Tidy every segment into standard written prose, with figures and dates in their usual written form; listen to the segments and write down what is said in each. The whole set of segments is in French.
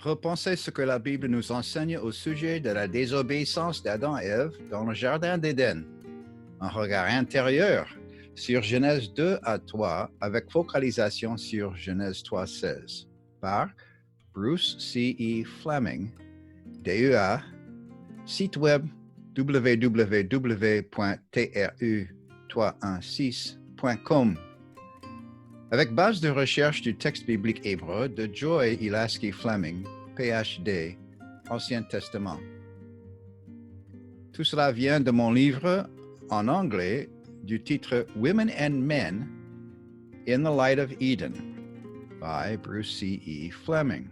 Repensez ce que la Bible nous enseigne au sujet de la désobéissance d'Adam et Ève dans le Jardin d'Éden. Un regard intérieur sur Genèse 2 à 3 avec focalisation sur Genèse 3:16 par Bruce C.E. Fleming, DEA, site web www.tru316.com. Avec base de recherche du texte biblique hébreu de Joy Ilaski Fleming, PhD, Ancien Testament. Tout cela vient de mon livre en anglais du titre Women and Men in the Light of Eden by Bruce C.E. Fleming.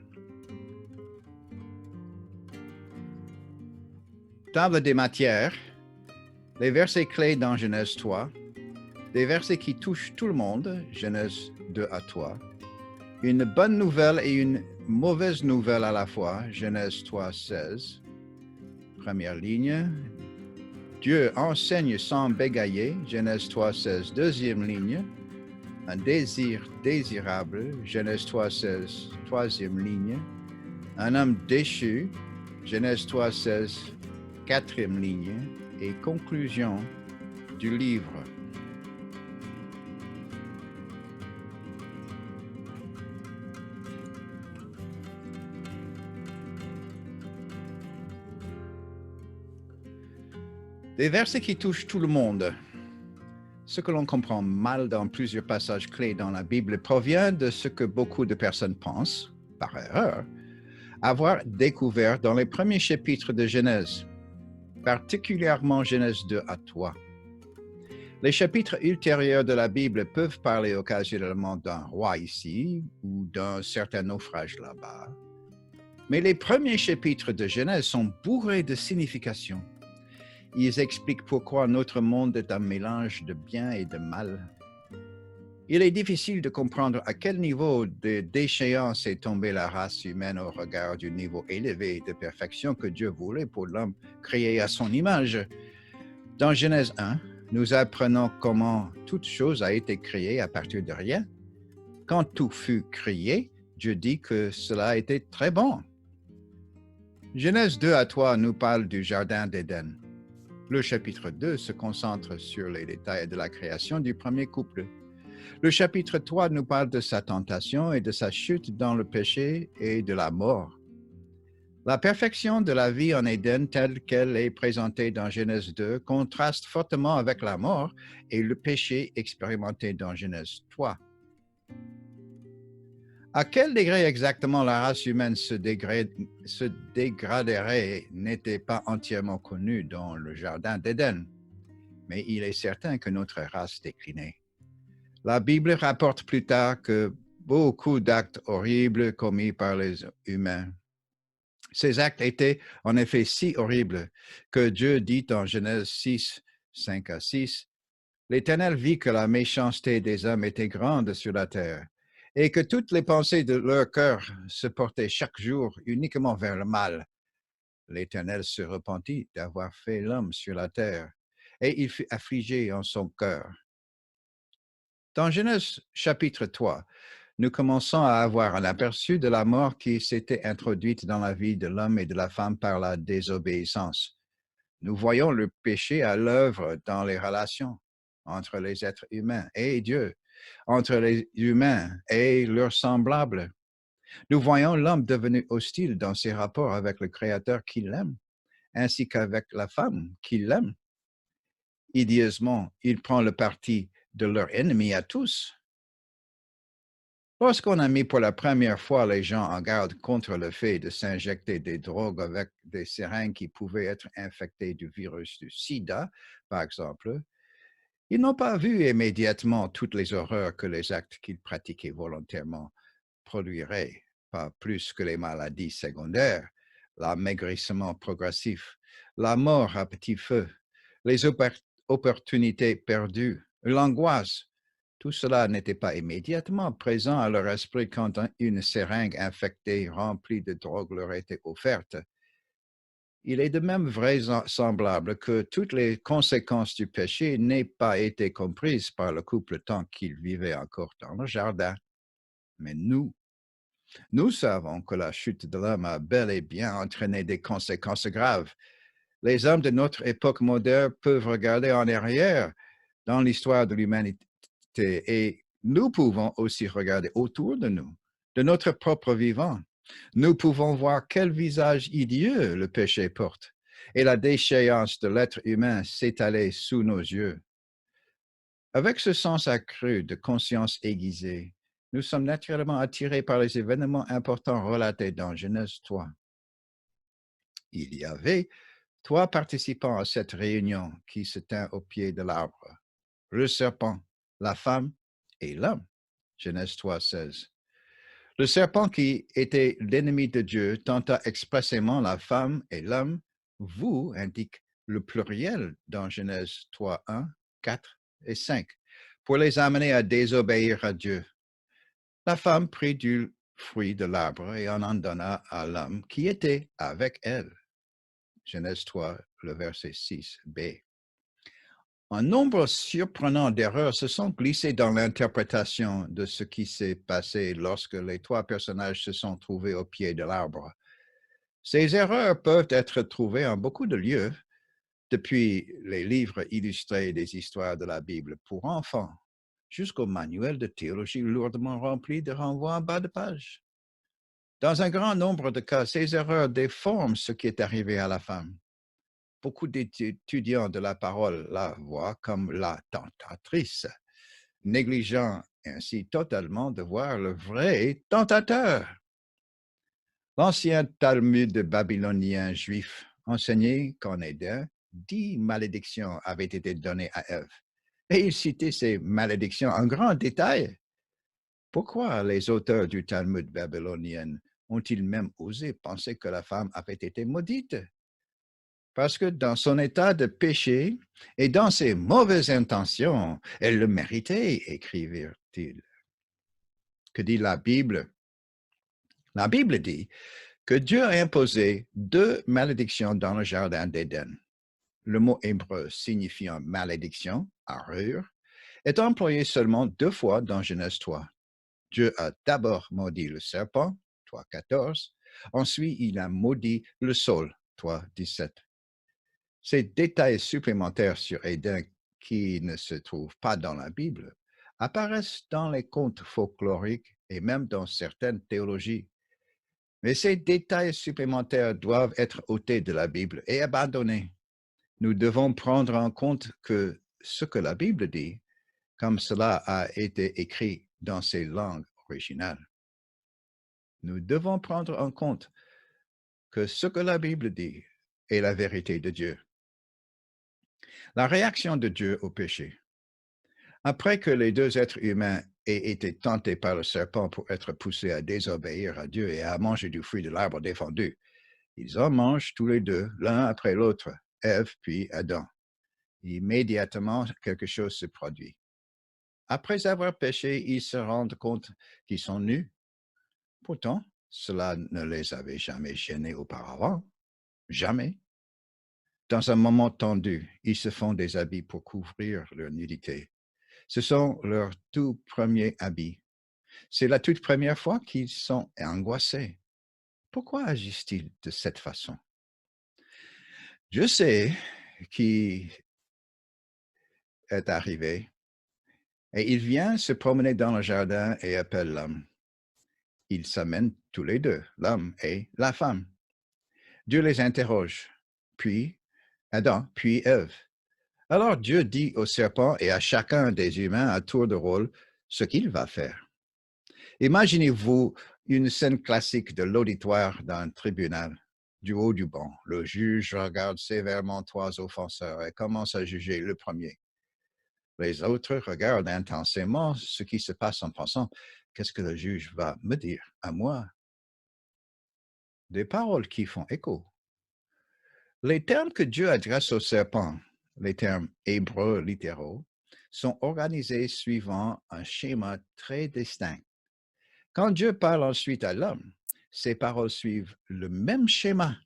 Table des matières, les versets clés dans Genèse 3, des versets qui touchent tout le monde, Genèse 2 à 3, une bonne nouvelle et une mauvaise nouvelle à la fois, Genèse 3:16, première ligne, Dieu enseigne sans bégayer, Genèse 3:16, deuxième ligne, un désir désirable, Genèse 3:16, troisième ligne, un homme déchu, Genèse 3:16, quatrième ligne, et conclusion du livre. Des versets qui touchent tout le monde. Ce que l'on comprend mal dans plusieurs passages clés dans la Bible provient de ce que beaucoup de personnes pensent, par erreur, avoir découvert dans les premiers chapitres de Genèse, particulièrement Genèse 2 à 3. Les chapitres ultérieurs de la Bible peuvent parler occasionnellement d'un roi ici ou d'un certain naufrage là-bas, mais les premiers chapitres de Genèse sont bourrés de signification. Ils expliquent pourquoi notre monde est un mélange de bien et de mal. Il est difficile de comprendre à quel niveau de déchéance est tombée la race humaine au regard du niveau élevé de perfection que Dieu voulait pour l'homme créé à son image. Dans Genèse 1, nous apprenons comment toute chose a été créée à partir de rien. Quand tout fut créé, Dieu dit que cela était très bon. Genèse 2 à 3 nous parle du Jardin d'Éden. Le chapitre 2 se concentre sur les détails de la création du premier couple. Le chapitre 3 nous parle de sa tentation et de sa chute dans le péché et de la mort. La perfection de la vie en Éden telle qu'elle est présentée dans Genèse 2 contraste fortement avec la mort et le péché expérimenté dans Genèse 3. À quel degré exactement la race humaine se dégraderait n'était pas entièrement connu dans le Jardin d'Éden, mais il est certain que notre race déclinait. La Bible rapporte plus tard que beaucoup d'actes horribles commis par les humains. Ces actes étaient en effet si horribles que Dieu dit en Genèse 6, 5 à 6, « L'Éternel vit que la méchanceté des hommes était grande sur la terre, et que toutes les pensées de leur cœur se portaient chaque jour uniquement vers le mal. L'Éternel se repentit d'avoir fait l'homme sur la terre, et il fut affligé en son cœur. » Dans Genèse chapitre 3, nous commençons à avoir un aperçu de la mort qui s'était introduite dans la vie de l'homme et de la femme par la désobéissance. Nous voyons le péché à l'œuvre dans les relations entre les êtres humains et Dieu, entre les humains et leurs semblables. Nous voyons l'homme devenu hostile dans ses rapports avec le Créateur qui l'aime, ainsi qu'avec la femme qui l'aime. Idéeusement, il prend le parti de leur ennemi à tous. Lorsqu'on a mis pour la première fois les gens en garde contre le fait de s'injecter des drogues avec des seringues qui pouvaient être infectées du virus du sida, par exemple, ils n'ont pas vu immédiatement toutes les horreurs que les actes qu'ils pratiquaient volontairement produiraient, pas plus que les maladies secondaires, l'amaigrissement progressif, la mort à petit feu, les opportunités perdues, l'angoisse. Tout cela n'était pas immédiatement présent à leur esprit quand une seringue infectée remplie de drogue leur était offerte. Il est de même vraisemblable que toutes les conséquences du péché n'aient pas été comprises par le couple tant qu'ils vivaient encore dans le jardin. Mais nous, Nous savons que la chute de l'homme a bel et bien entraîné des conséquences graves. Les hommes de notre époque moderne peuvent regarder en arrière dans l'histoire de l'humanité et nous pouvons aussi regarder autour de notre propre vivant. Nous pouvons voir quel visage hideeux le péché porte et la déchéance de l'être humain s'étaler sous nos yeux. Avec ce sens accru de conscience aiguisée, nous sommes naturellement attirés par les événements importants relatés dans Genèse 3. Il y avait 3 participants à cette réunion qui se tinrent au pied de l'arbre: le serpent, la femme et l'homme. Genèse 3, 16. Le serpent, qui était l'ennemi de Dieu, tenta expressément la femme et l'homme. Vous indique le pluriel dans Genèse 3, 1, 4 et 5, pour les amener à désobéir à Dieu. La femme prit du fruit de l'arbre et en donna à l'homme qui était avec elle. Genèse 3, le verset 6b. Un nombre surprenant d'erreurs se sont glissées dans l'interprétation de ce qui s'est passé lorsque les 3 personnages se sont trouvés au pied de l'arbre. Ces erreurs peuvent être trouvées en beaucoup de lieux, depuis les livres illustrés des histoires de la Bible pour enfants, jusqu'au manuel de théologie lourdement rempli de renvois en bas de page. Dans un grand nombre de cas, ces erreurs déforment ce qui est arrivé à la femme. Beaucoup d'étudiants de la parole la voient comme la tentatrice, négligeant ainsi totalement de voir le vrai tentateur. L'ancien Talmud babylonien juif enseignait qu'en Éden, 10 malédictions avaient été données à Ève. Et il citait ces malédictions en grand détail. Pourquoi les auteurs du Talmud babylonien ont-ils même osé penser que la femme avait été maudite? Parce que dans son état de péché et dans ses mauvaises intentions, elle le méritait, écrivirent-ils. Que dit la Bible? La Bible dit que Dieu a imposé 2 malédictions dans le jardin d'Éden. Le mot hébreu signifiant malédiction, arur, est employé seulement 2 fois dans Genèse 3. Dieu a d'abord maudit le serpent, 3,14. Ensuite, il a maudit le sol, 3,17. Ces détails supplémentaires sur Éden qui ne se trouvent pas dans la Bible apparaissent dans les contes folkloriques et même dans certaines théologies. Mais ces détails supplémentaires doivent être ôtés de la Bible et abandonnés. Nous devons prendre en compte que ce que la Bible dit, comme cela a été écrit dans ses langues originales. Nous devons prendre en compte que ce que la Bible dit est la vérité de Dieu. La réaction de Dieu au péché. Après que les 2 êtres humains aient été tentés par le serpent pour être poussés à désobéir à Dieu et à manger du fruit de l'arbre défendu, ils en mangent tous les 2, l'un après l'autre, Ève puis Adam. Immédiatement, quelque chose se produit. Après avoir péché, ils se rendent compte qu'ils sont nus. Pourtant, cela ne les avait jamais gênés auparavant. Jamais. Dans un moment tendu, ils se font des habits pour couvrir leur nudité. Ce sont leurs tout premiers habits. C'est la toute première fois qu'ils sont angoissés. Pourquoi agissent-ils de cette façon? Je sais qui est arrivé et il vient se promener dans le jardin et appelle l'homme. Ils s'amènent tous les 2, l'homme et la femme. Dieu les interroge, puis Adam, puis Ève. Alors Dieu dit au serpent et à chacun des humains à tour de rôle ce qu'il va faire. Imaginez-vous une scène classique de l'auditoire d'un tribunal. Du haut du banc, le juge regarde sévèrement 3 offenseurs et commence à juger le premier. Les autres regardent intensément ce qui se passe en pensant: qu'est-ce que le juge va me dire à moi? Des paroles qui font écho. Les termes que Dieu adresse au serpent, les termes hébreux littéraux, sont organisés suivant un schéma très distinct. Quand Dieu parle ensuite à l'homme, ses paroles suivent le même schéma.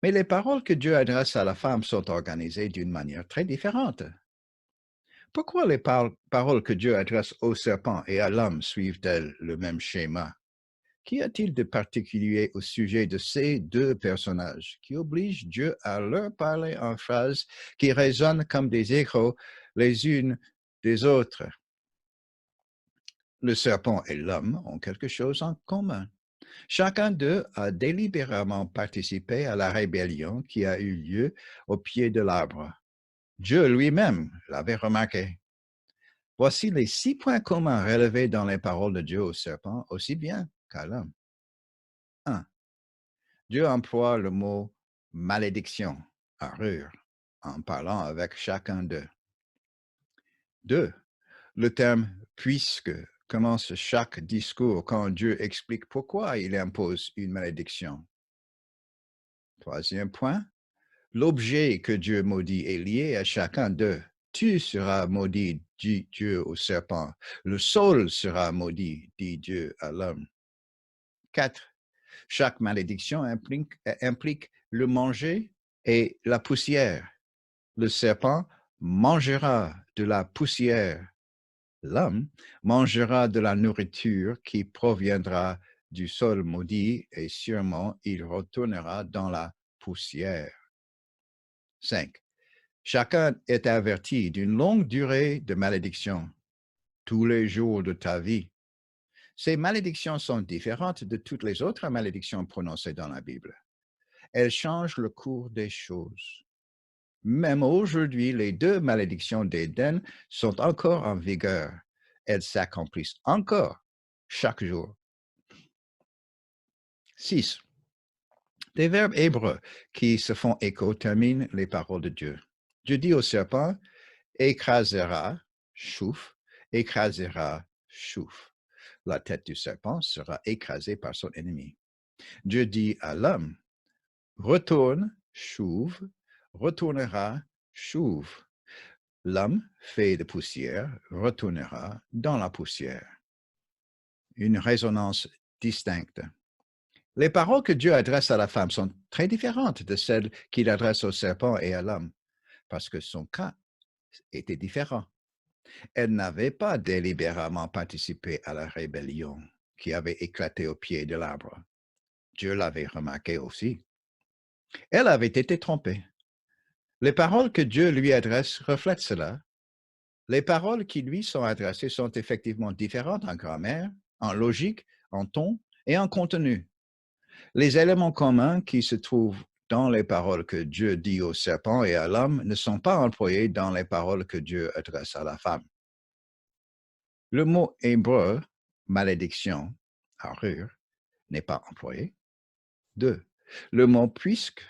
Mais les paroles que Dieu adresse à la femme sont organisées d'une manière très différente. Pourquoi les paroles que Dieu adresse au serpent et à l'homme suivent-elles le même schéma? Qu'y a-t-il de particulier au sujet de ces deux personnages qui obligent Dieu à leur parler en phrases qui résonnent comme des échos les unes des autres? Le serpent et l'homme ont quelque chose en commun. Chacun d'eux a délibérément participé à la rébellion qui a eu lieu au pied de l'arbre. Dieu lui-même l'avait remarqué. Voici les 6 points communs relevés dans les paroles de Dieu au serpent, aussi bien qu'à l'homme. 1. Dieu emploie le mot malédiction, arur, en parlant avec chacun d'eux. 2. Le terme puisque commence chaque discours quand Dieu explique pourquoi il impose une malédiction. Troisième point, l'objet que Dieu maudit est lié à chacun d'eux. Tu seras maudit, dit Dieu au serpent. Le sol sera maudit, dit Dieu à l'homme. 4. Chaque malédiction implique le manger et la poussière. Le serpent mangera de la poussière. L'homme mangera de la nourriture qui proviendra du sol maudit et sûrement il retournera dans la poussière. 5. Chacun est averti d'une longue durée de malédiction, tous les jours de ta vie. Ces malédictions sont différentes de toutes les autres malédictions prononcées dans la Bible. Elles changent le cours des choses. Même aujourd'hui, les 2 malédictions d'Éden sont encore en vigueur. Elles s'accomplissent encore chaque jour. 6. Des verbes hébreux qui se font écho terminent les paroles de Dieu. Dieu dit au serpent, écrasera, chouf, écrasera, chouf. La tête du serpent sera écrasée par son ennemi. Dieu dit à l'homme, retourne, chouve, retournera, chouve. L'homme fait de poussière retournera dans la poussière. Une résonance distincte. Les paroles que Dieu adresse à la femme sont très différentes de celles qu'il adresse au serpent et à l'homme, parce que son cas était différent. Elle n'avait pas délibérément participé à la rébellion qui avait éclaté au pied de l'arbre. Dieu l'avait remarqué aussi. Elle avait été trompée. Les paroles que Dieu lui adresse reflètent cela. Les paroles qui lui sont adressées sont effectivement différentes en grammaire, en logique, en ton et en contenu. Les éléments communs qui se trouvent dans les paroles que Dieu dit au serpent et à l'homme ne sont pas employés dans les paroles que Dieu adresse à la femme. Le mot hébreu, malédiction, arur, n'est pas employé. 2. Le mot puisque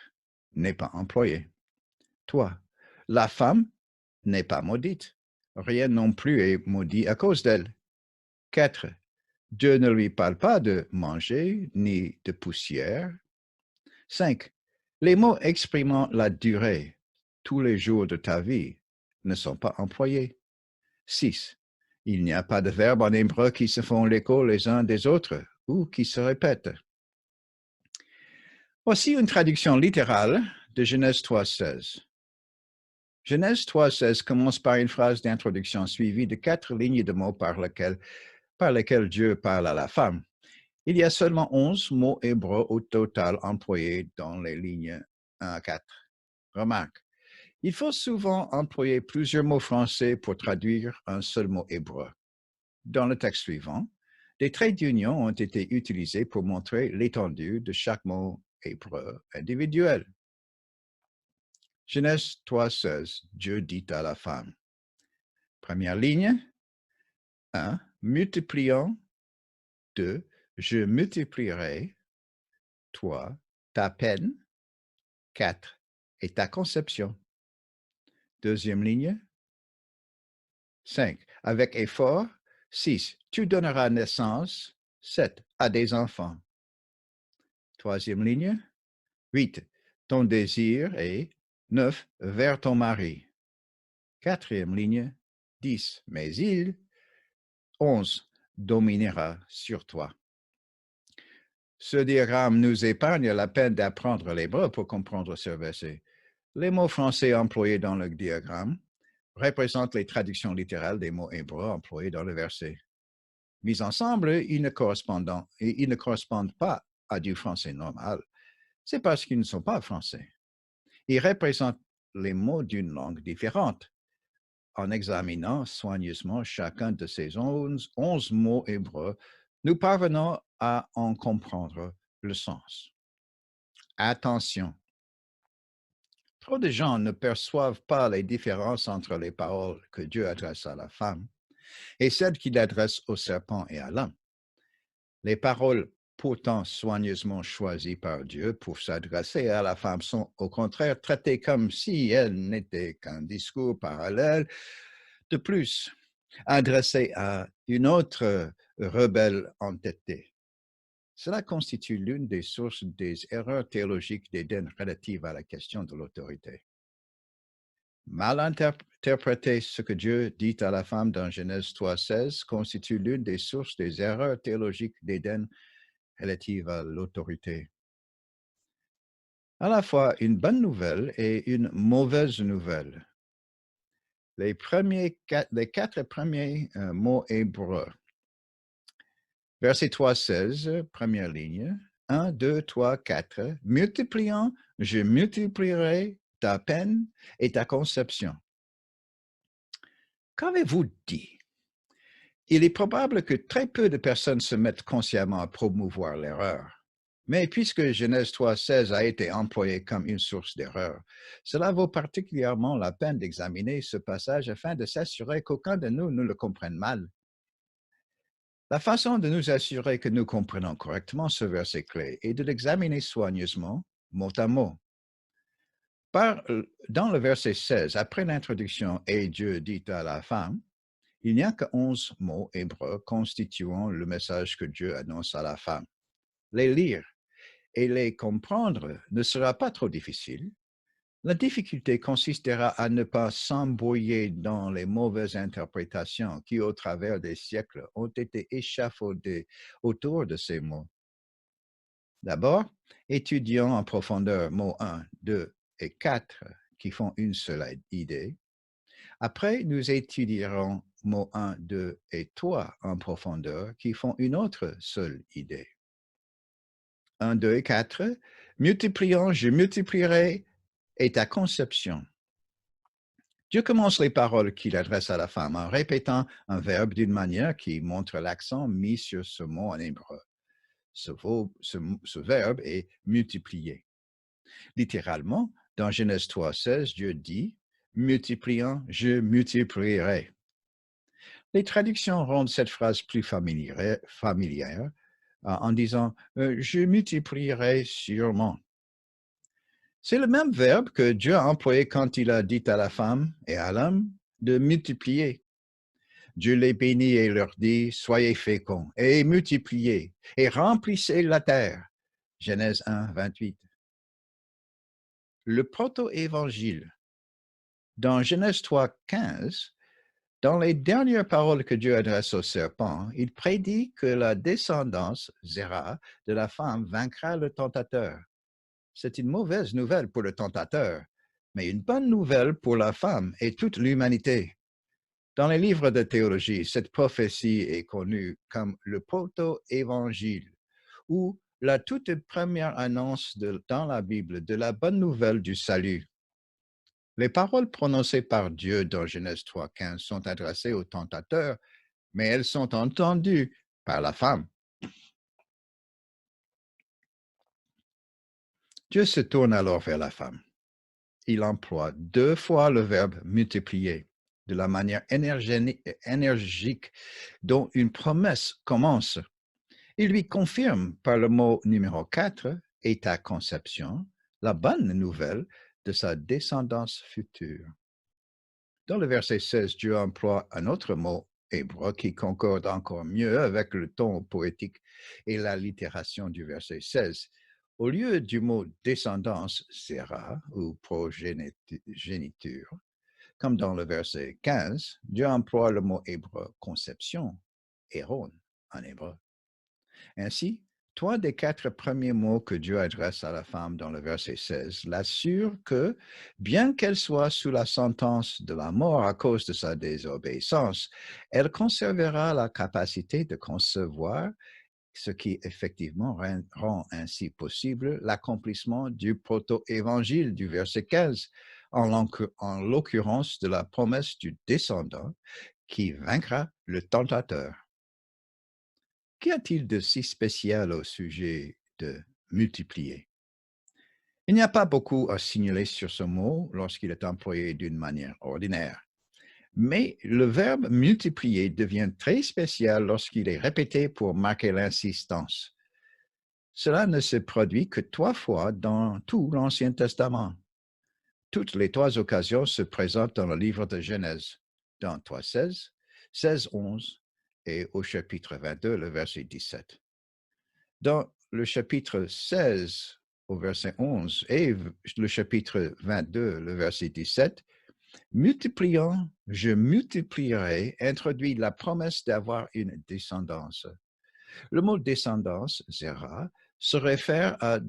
n'est pas employé. 3. La femme n'est pas maudite. Rien non plus est maudit à cause d'elle. 4. Dieu ne lui parle pas de manger ni de poussière. 5. Les mots exprimant la durée, tous les jours de ta vie, ne sont pas employés. 6. Il n'y a pas de verbes en hébreu qui se font l'écho les uns des autres ou qui se répètent. Voici une traduction littérale de Genèse 3.16. Genèse 3.16 commence par une phrase d'introduction suivie de 4 lignes de mots par lesquelles Dieu parle à la femme. Il y a seulement 11 mots hébreux au total employés dans les lignes 1 à 4. Remarque, il faut souvent employer plusieurs mots français pour traduire un seul mot hébreu. Dans le texte suivant, des traits d'union ont été utilisés pour montrer l'étendue de chaque mot hébreu individuel. Genèse 3.16, Dieu dit à la femme. Première ligne, 1. Multipliant. 2. Je multiplierai. 3. Ta peine. 4. Et ta conception. Deuxième ligne, 5. Avec effort. 6. Tu donneras naissance. 7. À des enfants. Troisième ligne, 8. Ton désir est 9. Vers ton mari. Quatrième ligne, 10. Mais il, 11. Dominera sur toi. Ce diagramme nous épargne la peine d'apprendre l'hébreu pour comprendre ce verset. Les mots français employés dans le diagramme représentent les traductions littérales des mots hébreux employés dans le verset. Mis ensemble, ils ne correspondent pas à du français normal. C'est parce qu'ils ne sont pas français. Ils représentent les mots d'une langue différente. En examinant soigneusement chacun de ces 11 mots hébreux, nous parvenons à en comprendre le sens. Attention, trop de gens ne perçoivent pas les différences entre les paroles que Dieu adresse à la femme et celles qu'il adresse au serpent et à l'homme. Les paroles pourtant soigneusement choisies par Dieu pour s'adresser à la femme sont au contraire traitées comme si elles n'étaient qu'un discours parallèle de plus, adressé à une autre rebelle entêtée. Cela constitue l'une des sources des erreurs théologiques d'Éden relatives à la question de l'autorité. Mal interpréter ce que Dieu dit à la femme dans Genèse 3,16 constitue l'une des sources des erreurs théologiques d'Éden relatives à l'autorité. À la fois une bonne nouvelle et une mauvaise nouvelle. Les quatre premiers mots hébreux. Verset 3,16, première ligne. 1, 2, 3, 4. Multipliant, je multiplierai ta peine et ta conception. Qu'avez-vous dit? Il est probable que très peu de personnes se mettent consciemment à promouvoir l'erreur. Mais puisque Genèse 3,16 a été employé comme une source d'erreur, cela vaut particulièrement la peine d'examiner ce passage afin de s'assurer qu'aucun de nous ne le comprenne mal. La façon de nous assurer que nous comprenons correctement ce verset clé est de l'examiner soigneusement, mot à mot. Dans le verset 16, après l'introduction « Et Dieu dit à la femme », il n'y a que 11 mots hébreux constituant le message que Dieu annonce à la femme. Les lire et les comprendre ne sera pas trop difficile. La difficulté consistera à ne pas s'embrouiller dans les mauvaises interprétations qui, au travers des siècles, ont été échafaudées autour de ces mots. D'abord, étudions en profondeur mots 1, 2 et 4 qui font une seule idée. Après, nous étudierons mots 1, 2 et 3 en profondeur qui font une autre seule idée. 1, 2 et 4, multipliant, je multiplierai, et ta conception. Dieu commence les paroles qu'il adresse à la femme en répétant un verbe d'une manière qui montre l'accent mis sur ce mot en hébreu. Ce verbe est multiplier. Littéralement, dans Genèse 3,16, Dieu dit « multipliant, je multiplierai ». Les traductions rendent cette phrase plus familière en disant « je multiplierai sûrement ». C'est le même verbe que Dieu a employé quand il a dit à la femme et à l'homme de multiplier. Dieu les bénit et leur dit, soyez féconds et multipliez et remplissez la terre. Genèse 1, 28. Le proto-évangile. Dans Genèse 3, 15, dans les dernières paroles que Dieu adresse au serpent, il prédit que la descendance, Zéra, de la femme vaincra le tentateur. C'est une mauvaise nouvelle pour le tentateur, mais une bonne nouvelle pour la femme et toute l'humanité. Dans les livres de théologie, cette prophétie est connue comme le proto-évangile, ou la toute première annonce dans la Bible de la bonne nouvelle du salut. Les paroles prononcées par Dieu dans Genèse 3,15 sont adressées au tentateur, mais elles sont entendues par la femme. Dieu se tourne alors vers la femme. Il emploie 2 fois le verbe multiplier de la manière énergique dont une promesse commence. Il lui confirme par le mot numéro 4 et ta conception, la bonne nouvelle de sa descendance future. Dans le verset 16, Dieu emploie un autre mot hébreu qui concorde encore mieux avec le ton poétique et la littération du verset 16. Au lieu du mot descendance, sera ou progéniture, comme dans le verset 15, Dieu emploie le mot hébreu conception, héron en hébreu. Ainsi, Trois des quatre premiers mots que Dieu adresse à la femme dans le verset 16 l'assurent que, bien qu'elle soit sous la sentence de la mort à cause de sa désobéissance, elle conservera la capacité de concevoir, ce qui effectivement rend ainsi possible l'accomplissement du proto-évangile du verset 15, en l'occurrence de la promesse du descendant qui vaincra le tentateur. Qu'y a-t-il de si spécial au sujet de multiplier? Il n'y a pas beaucoup à signaler sur ce mot lorsqu'il est employé d'une manière ordinaire. Mais le verbe multiplier devient très spécial lorsqu'il est répété pour marquer l'insistance. Cela ne se produit que 3 fois dans tout l'Ancien Testament. Toutes les 3 occasions se présentent dans le livre de Genèse, dans 3.16, 16.11 et au chapitre 22, le verset 17. Dans le chapitre 16 au verset 11 et le chapitre 22, le verset 17, multipliant, je multiplierai introduit la promesse d'avoir une descendance. Le mot descendance, zera, se réfère à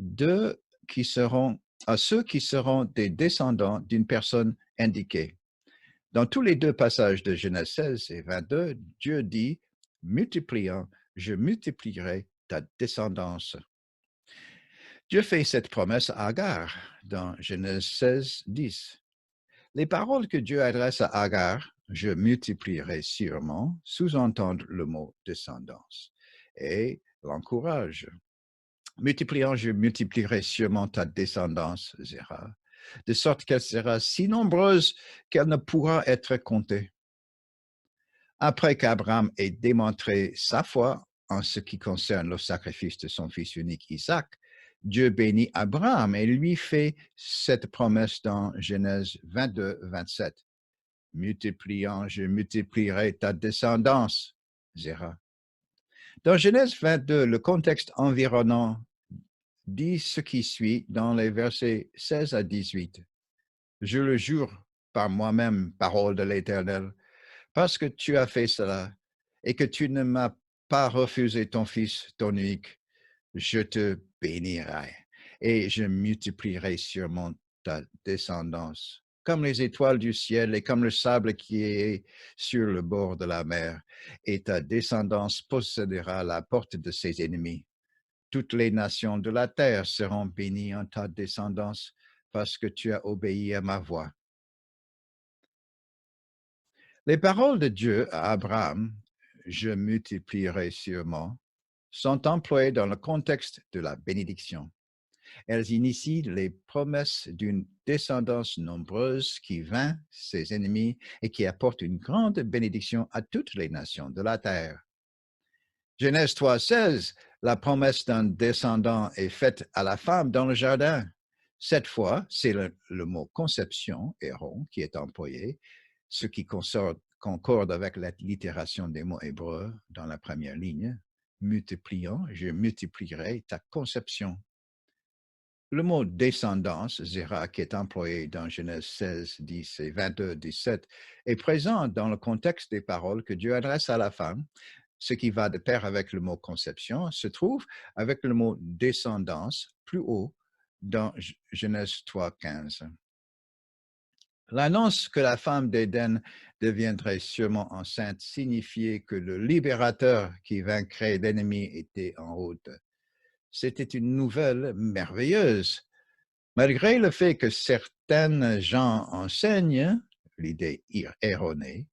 ceux qui seront des descendants d'une personne indiquée. Dans tous les 2 passages de Genèse 16 et 22, Dieu dit, multipliant, je multiplierai ta descendance. Dieu fait cette promesse à Agar dans Genèse 16, 10. Les paroles que Dieu adresse à Agar, je multiplierai sûrement, sous-entendent le mot descendance et l'encourage. Multipliant, je multiplierai sûrement ta descendance, Zéra, de sorte qu'elle sera si nombreuse qu'elle ne pourra être comptée. Après qu'Abraham ait démontré sa foi en ce qui concerne le sacrifice de son fils unique Isaac, Dieu bénit Abraham et lui fait cette promesse dans Genèse 22, 27. Multipliant, je multiplierai ta descendance, Zéra. Dans Genèse 22, le contexte environnant dit ce qui suit dans les versets 16 à 18. Je le jure par moi-même, parole de l'Éternel, parce que tu as fait cela et que tu ne m'as pas refusé ton fils, ton unique, je te bénirai et je multiplierai sûrement ta descendance, comme les étoiles du ciel et comme le sable qui est sur le bord de la mer, et ta descendance possédera la porte de ses ennemis. Toutes les nations de la terre seront bénies en ta descendance parce que tu as obéi à ma voix. Les paroles de Dieu à Abraham, je multiplierai sûrement, sont employées dans le contexte de la bénédiction. Elles initient les promesses d'une descendance nombreuse qui vainc ses ennemis et qui apporte une grande bénédiction à toutes les nations de la terre. Genèse 3.16, la promesse d'un descendant est faite à la femme dans le jardin. Cette fois, c'est le mot conception, héron, qui est employé, ce qui concorde avec la littération des mots hébreux dans la première ligne. Multipliant, je multiplierai ta conception. Le mot descendance, zera, qui est employé dans Genèse 16, 10 et 22, 17, est présent dans le contexte des paroles que Dieu adresse à la femme. Ce qui va de pair avec le mot conception se trouve avec le mot descendance plus haut dans Genèse 3, 15. L'annonce que la femme d'Éden deviendrait sûrement enceinte signifiait que le libérateur qui vaincrait l'ennemi était en route. C'était une nouvelle merveilleuse. Malgré le fait que certains gens enseignent l'idée erronée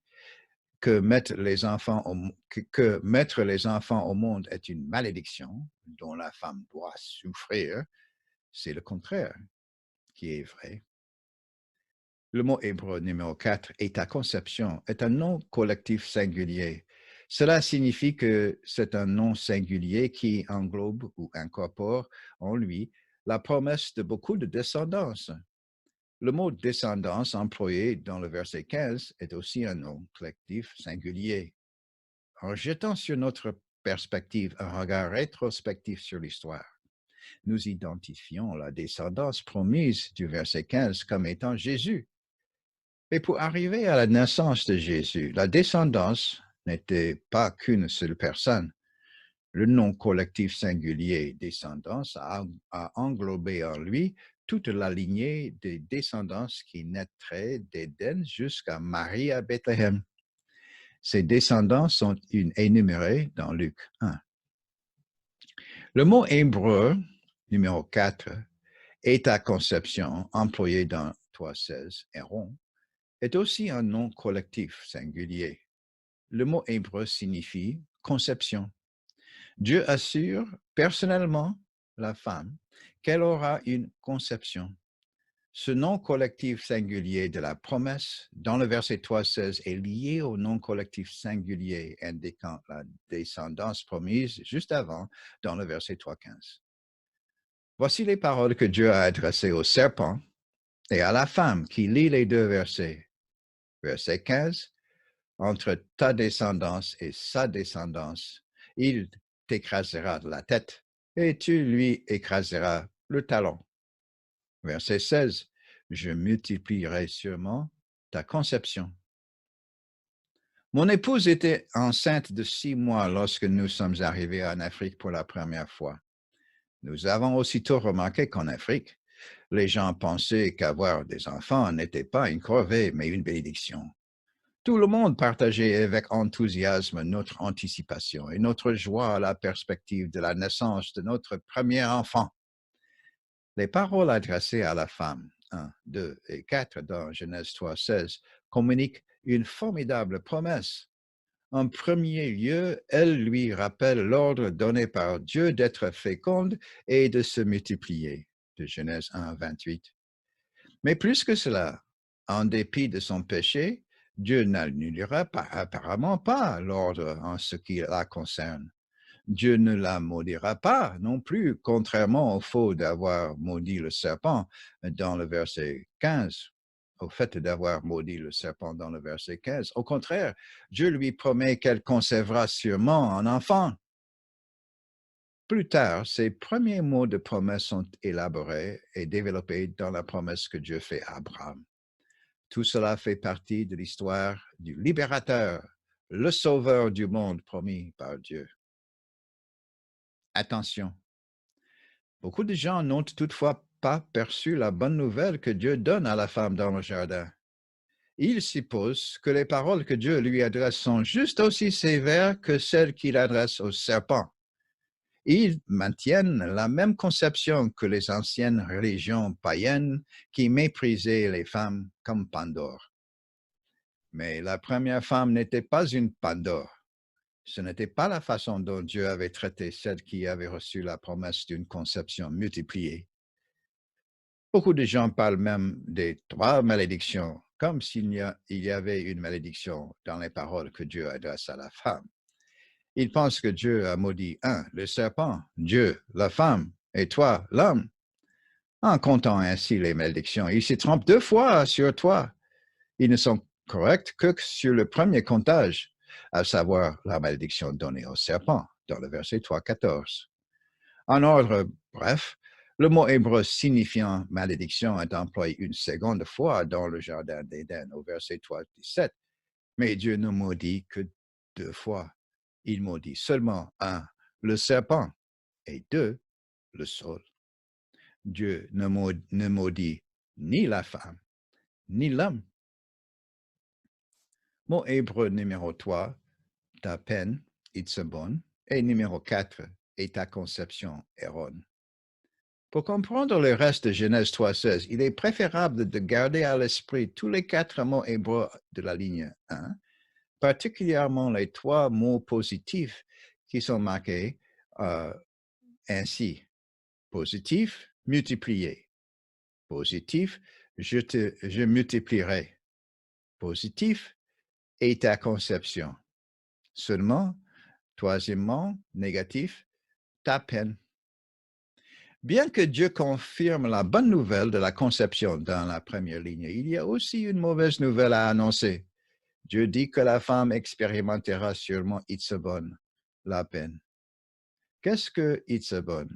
que mettre les enfants au monde est une malédiction dont la femme doit souffrir, c'est le contraire qui est vrai. Le mot hébreu numéro 4, et ta conception, est un nom collectif singulier. Cela signifie que c'est un nom singulier qui englobe ou incorpore en lui la promesse de beaucoup de descendance. Le mot descendance employé dans le verset 15 est aussi un nom collectif singulier. En jetant sur notre perspective un regard rétrospectif sur l'histoire, nous identifions la descendance promise du verset 15 comme étant Jésus. Mais pour arriver à la naissance de Jésus, la descendance n'était pas qu'une seule personne. Le nom collectif singulier descendance a englobé en lui toute la lignée des descendants qui naîtraient d'Éden jusqu'à Marie à Bethléem. Ces descendants sont énumérés dans Luc 1. Le mot hébreu numéro 4 est à conception employé dans 3.16, Aaron, est aussi un nom collectif singulier. Le mot hébreu signifie conception. Dieu assure personnellement la femme qu'elle aura une conception. Ce nom collectif singulier de la promesse dans le verset 3.16 est lié au nom collectif singulier indiquant la descendance promise juste avant dans le verset 3.15. Voici les paroles que Dieu a adressées au serpent et à la femme qui lit les deux versets. Verset 15, entre ta descendance et sa descendance, il t'écrasera la tête et tu lui écraseras le talon. Verset 16, je multiplierai sûrement ta conception. Mon épouse était enceinte de 6 mois lorsque nous sommes arrivés en Afrique pour la première fois. Nous avons aussitôt remarqué qu'en Afrique, les gens pensaient qu'avoir des enfants n'était pas une corvée, mais une bénédiction. Tout le monde partageait avec enthousiasme notre anticipation et notre joie à la perspective de la naissance de notre premier enfant. Les paroles adressées à la femme, 1, 2 et 4 dans Genèse 3.16, communiquent une formidable promesse. En premier lieu, elle lui rappelle l'ordre donné par Dieu d'être féconde et de se multiplier, de Genèse 1.28. Mais plus que cela, en dépit de son péché, Dieu n'annulera apparemment pas l'ordre en ce qui la concerne. Dieu ne la maudira pas non plus, contrairement au fait d'avoir maudit le serpent dans le verset 15. Au fait d'avoir maudit le serpent dans le verset 15. Au contraire, Dieu lui promet qu'elle concevra sûrement un enfant. Plus tard, ces premiers mots de promesse sont élaborés et développés dans la promesse que Dieu fait à Abraham. Tout cela fait partie de l'histoire du libérateur, le sauveur du monde promis par Dieu. Attention, beaucoup de gens n'ont toutefois pas perçu la bonne nouvelle que Dieu donne à la femme dans le jardin. Ils supposent que les paroles que Dieu lui adresse sont juste aussi sévères que celles qu'il adresse au serpent. Ils maintiennent la même conception que les anciennes religions païennes qui méprisaient les femmes comme Pandore. Mais la première femme n'était pas une Pandore. Ce n'était pas la façon dont Dieu avait traité celle qui avait reçu la promesse d'une conception multipliée. Beaucoup de gens parlent même des 3 malédictions, comme s'il y avait une malédiction dans les paroles que Dieu adresse à la femme. Ils pensent que Dieu a maudit 1, le serpent, Dieu, la femme, et toi, l'homme. En comptant ainsi les malédictions, ils se trompent 2 fois sur toi. Ils ne sont corrects que sur le premier comptage, à savoir la malédiction donnée au serpent, dans le verset 3.14. En ordre bref, le mot hébreu signifiant malédiction est employé une seconde fois dans le jardin d'Éden, au verset 3.17. Mais Dieu ne maudit que 2 fois. Il maudit seulement 1, le serpent, et 2, le sol. Dieu ne maudit ni la femme, ni l'homme. Mot hébreu numéro 3, ta peine, itzebon, et numéro 4, et ta conception, Aaron. Pour comprendre le reste de Genèse 3.16, il est préférable de garder à l'esprit tous les 4 mots hébreux de la ligne 1, particulièrement les 3 mots positifs qui sont marqués ainsi. Positif, multiplier. Positif, je multiplierai. Positif, et ta conception. Seulement, troisièmement, négatif, ta peine. Bien que Dieu confirme la bonne nouvelle de la conception dans la première ligne, il y a aussi une mauvaise nouvelle à annoncer. Dieu dit que la femme expérimentera sûrement itzebon, la peine. Qu'est-ce que itzebon?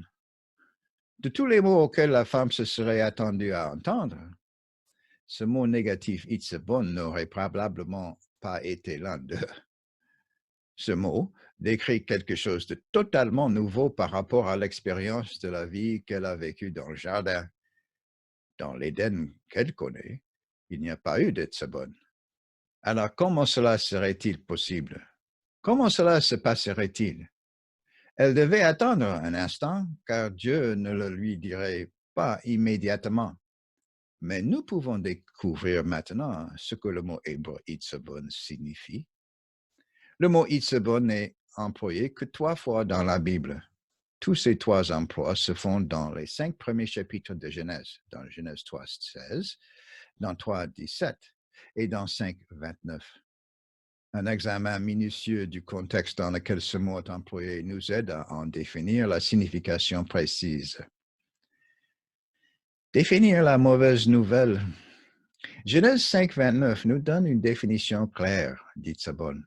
De tous les mots auxquels la femme se serait attendue à entendre, ce mot négatif itzebon n'aurait probablement pas été l'un d'eux. Ce mot décrit quelque chose de totalement nouveau par rapport à l'expérience de la vie qu'elle a vécue dans le jardin. Dans l'Éden qu'elle connaît, il n'y a pas eu d'Étzebon. Alors comment cela serait-il possible? Comment cela se passerait-il? Elle devait attendre un instant, car Dieu ne le lui dirait pas immédiatement. Mais nous pouvons découvrir maintenant ce que le mot hébreu Itzebon signifie. Le mot Itzebon n'est employé que 3 fois dans la Bible. Tous ces 3 emplois se font dans les 5 premiers chapitres de Genèse, dans Genèse 3:16, dans 3:17 et dans 5:29. Un examen minutieux du contexte dans lequel ce mot est employé nous aide à en définir la signification précise. Définir la mauvaise nouvelle. Genèse 5:29 nous donne une définition claire d'Itzebon.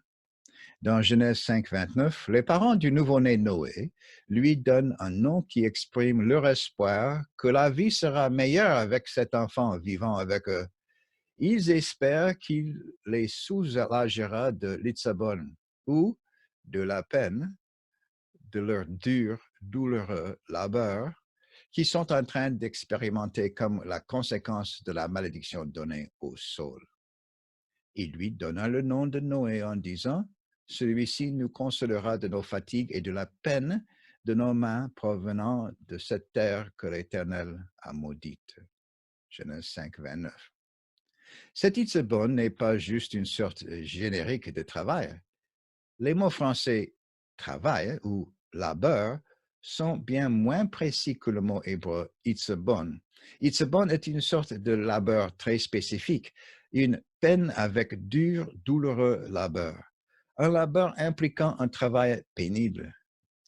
Dans Genèse 5:29, les parents du nouveau-né Noé lui donnent un nom qui exprime leur espoir que la vie sera meilleure avec cet enfant vivant avec eux. Ils espèrent qu'il les soulagera de l'Itzebon ou de la peine de leur dur, douloureux labeur qu'ils sont en train d'expérimenter comme la conséquence de la malédiction donnée au sol. Il lui donna le nom de Noé en disant, « Celui-ci nous consolera de nos fatigues et de la peine de nos mains provenant de cette terre que l'Éternel a maudite. » Genèse 5:29. Cet Itzebon n'est pas juste une sorte générique de travail. Les mots français travail ou labeur sont bien moins précis que le mot hébreu Itzebon. Itzebon est une sorte de labeur très spécifique, une peine avec dur, douloureux labeur, un labeur impliquant un travail pénible.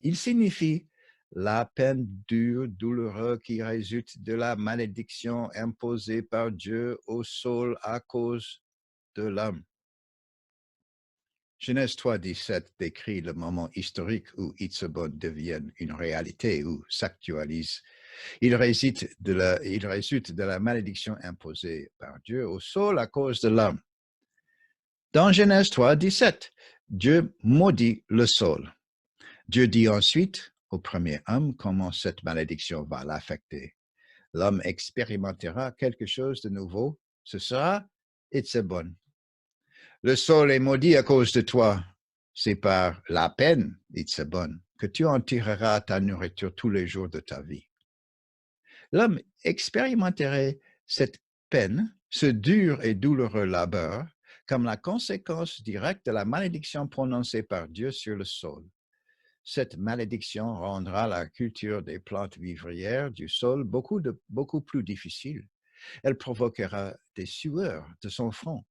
Il signifie la peine dure, douloureuse qui résulte de la malédiction imposée par Dieu au sol à cause de l'homme. Genèse 3:17 décrit le moment historique où Itzebon devient une réalité ou s'actualise. Il résulte de la malédiction imposée par Dieu au sol à cause de l'homme. Dans Genèse 3:17, Dieu maudit le sol. Dieu dit ensuite au premier homme comment cette malédiction va l'affecter. L'homme expérimentera quelque chose de nouveau, ce sera Itzebon. Le sol est maudit à cause de toi. C'est par la peine, Itzebon, que tu en tireras ta nourriture tous les jours de ta vie. L'homme expérimenterait cette peine, ce dur et douloureux labeur, comme la conséquence directe de la malédiction prononcée par Dieu sur le sol. Cette malédiction rendra la culture des plantes vivrières du sol beaucoup plus difficile. Elle provoquera des sueurs de son front.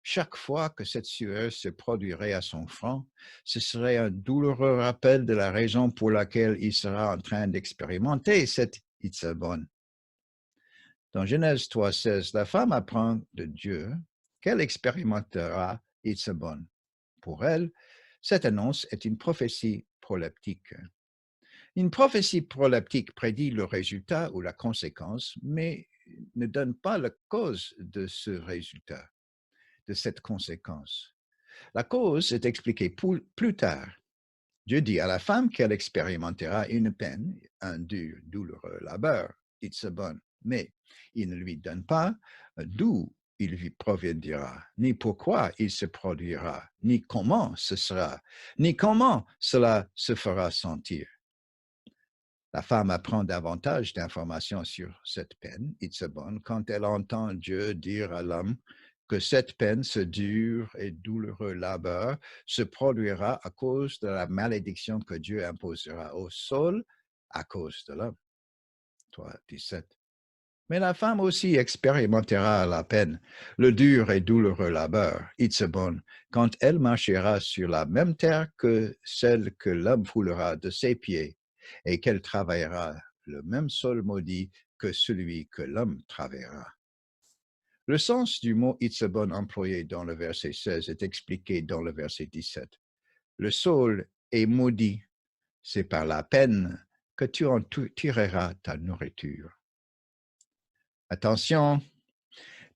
Chaque fois que cette sueur se produirait à son front, ce serait un douloureux rappel de la raison pour laquelle il sera en train d'expérimenter cette Itzebon. Dans Genèse 3:16, la femme apprend de Dieu qu'elle expérimentera Itzebon. Pour elle, cette annonce est une prophétie proleptique. Une prophétie proleptique prédit le résultat ou la conséquence, mais ne donne pas la cause de ce résultat, de cette conséquence. La cause est expliquée plus tard. Dieu dit à la femme qu'elle expérimentera une peine, un dur, douloureux labeur, Itzebon, mais il ne lui donne pas d'où il lui proviendra, ni pourquoi il se produira, ni comment ce sera, ni comment cela se fera sentir. La femme apprend davantage d'informations sur cette peine, Itzebon, quand elle entend Dieu dire à l'homme que cette peine, ce dur et douloureux labeur, se produira à cause de la malédiction que Dieu imposera au sol à cause de l'homme. 3:17. Mais la femme aussi expérimentera la peine, le dur et douloureux labeur, Itzebon, quand elle marchera sur la même terre que celle que l'homme foulera de ses pieds, et qu'elle travaillera le même sol maudit que celui que l'homme travaillera. Le sens du mot Itzebon employé dans le verset 16 est expliqué dans le verset 17. Le sol est maudit, c'est par la peine que tu en tireras ta nourriture. Attention,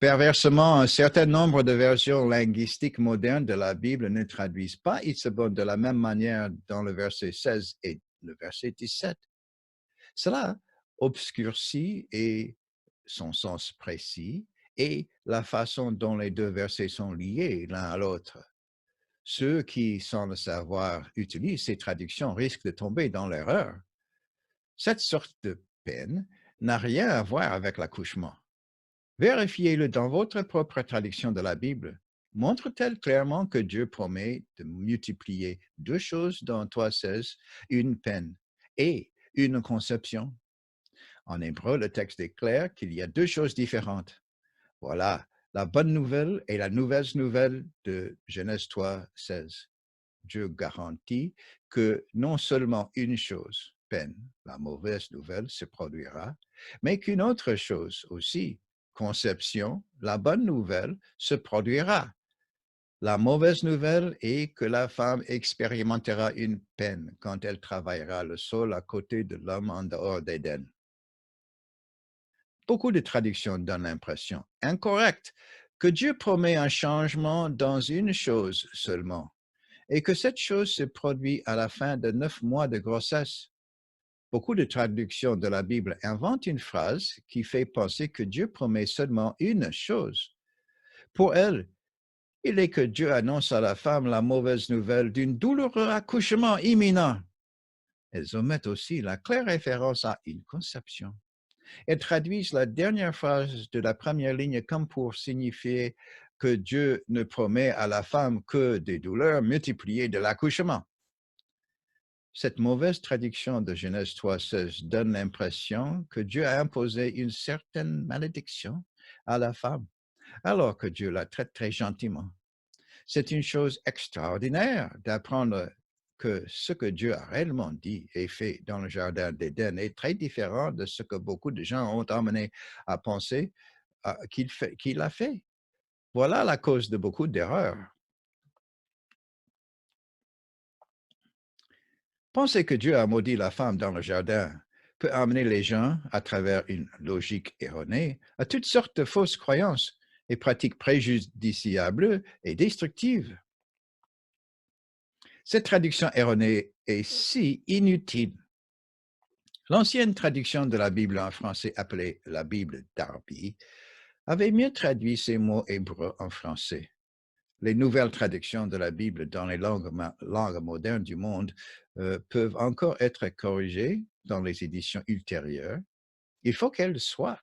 Perversement, un certain nombre de versions linguistiques modernes de la Bible ne traduisent pas Itzebon de la même manière dans le verset 16 et le verset 17. Cela obscurcit et son sens précis et la façon dont les deux versets sont liés l'un à l'autre. Ceux qui, sans le savoir, utilisent ces traductions risquent de tomber dans l'erreur. Cette sorte de peine n'a rien à voir avec l'accouchement. Vérifiez-le dans votre propre traduction de la Bible. Montre-t-elle clairement que Dieu promet de multiplier deux choses dans 3,16, une peine et une conception? En hébreu, le texte est clair qu'il y a deux choses différentes. Voilà la bonne nouvelle et la mauvaise nouvelle de Genèse 3,16. Dieu garantit que non seulement une chose, peine, la mauvaise nouvelle, se produira, mais qu'une autre chose aussi, conception, la bonne nouvelle, se produira. La mauvaise nouvelle est que la femme expérimentera une peine quand elle travaillera le sol à côté de l'homme en dehors d'Éden. Beaucoup de traductions donnent l'impression, incorrecte, que Dieu promet un changement dans une chose seulement et que cette chose se produit à la fin de 9 mois de grossesse. Beaucoup de traductions de la Bible inventent une phrase qui fait penser que Dieu promet seulement une chose. Pour elle, il est que Dieu annonce à la femme la mauvaise nouvelle d'un douloureux accouchement imminent. Elles omettent aussi la claire référence à une conception. Elles traduisent la dernière phrase de la première ligne comme pour signifier que Dieu ne promet à la femme que des douleurs multipliées de l'accouchement. Cette mauvaise traduction de Genèse 3,16 donne l'impression que Dieu a imposé une certaine malédiction à la femme, alors que Dieu la traite très gentiment. C'est une chose extraordinaire d'apprendre que ce que Dieu a réellement dit et fait dans le jardin d'Éden est très différent de ce que beaucoup de gens ont amené à penser qu'il a fait. Voilà la cause de beaucoup d'erreurs. Penser que Dieu a maudit la femme dans le jardin peut amener les gens, à travers une logique erronée, à toutes sortes de fausses croyances et pratiques préjudiciables et destructives. Cette traduction erronée est si inutile. L'ancienne traduction de la Bible en français, appelée la Bible Darby, avait mieux traduit ces mots hébreux en français. Les nouvelles traductions de la Bible dans les langues modernes du monde peuvent encore être corrigées dans les éditions ultérieures. Il faut qu'elles soient.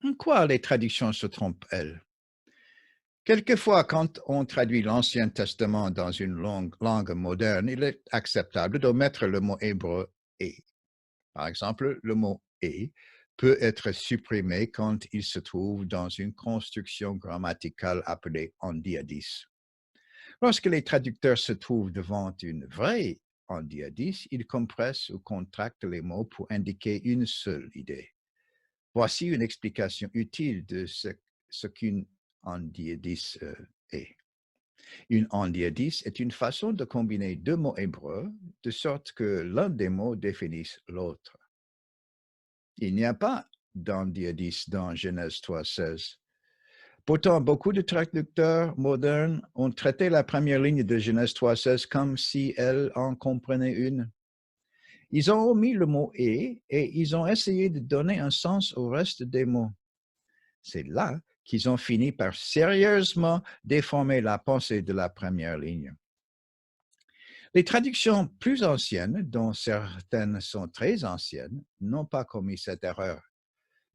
En quoi les traductions se trompent-elles? Quelquefois, quand on traduit l'Ancien Testament dans une langue moderne, il est acceptable d'omettre le mot hébreu et. Par exemple, le mot et peut être supprimé quand il se trouve dans une construction grammaticale appelée endiadis. Lorsque les traducteurs se trouvent devant une vraie endiadis, ils compressent ou contractent les mots pour indiquer une seule idée. Voici une explication utile de ce qu'une endiadis est. Une endiadis est une façon de combiner deux mots hébreux de sorte que l'un des mots définisse l'autre. Il n'y a pas d'endiadis dans Genèse 3,16. Pourtant, beaucoup de traducteurs modernes ont traité la première ligne de Genèse 3,16 comme si elle en comprenait une. Ils ont omis le mot et ils ont essayé de donner un sens au reste des mots. C'est là qu'ils ont fini par sérieusement déformer la pensée de la première ligne. Les traductions plus anciennes, dont certaines sont très anciennes, n'ont pas commis cette erreur.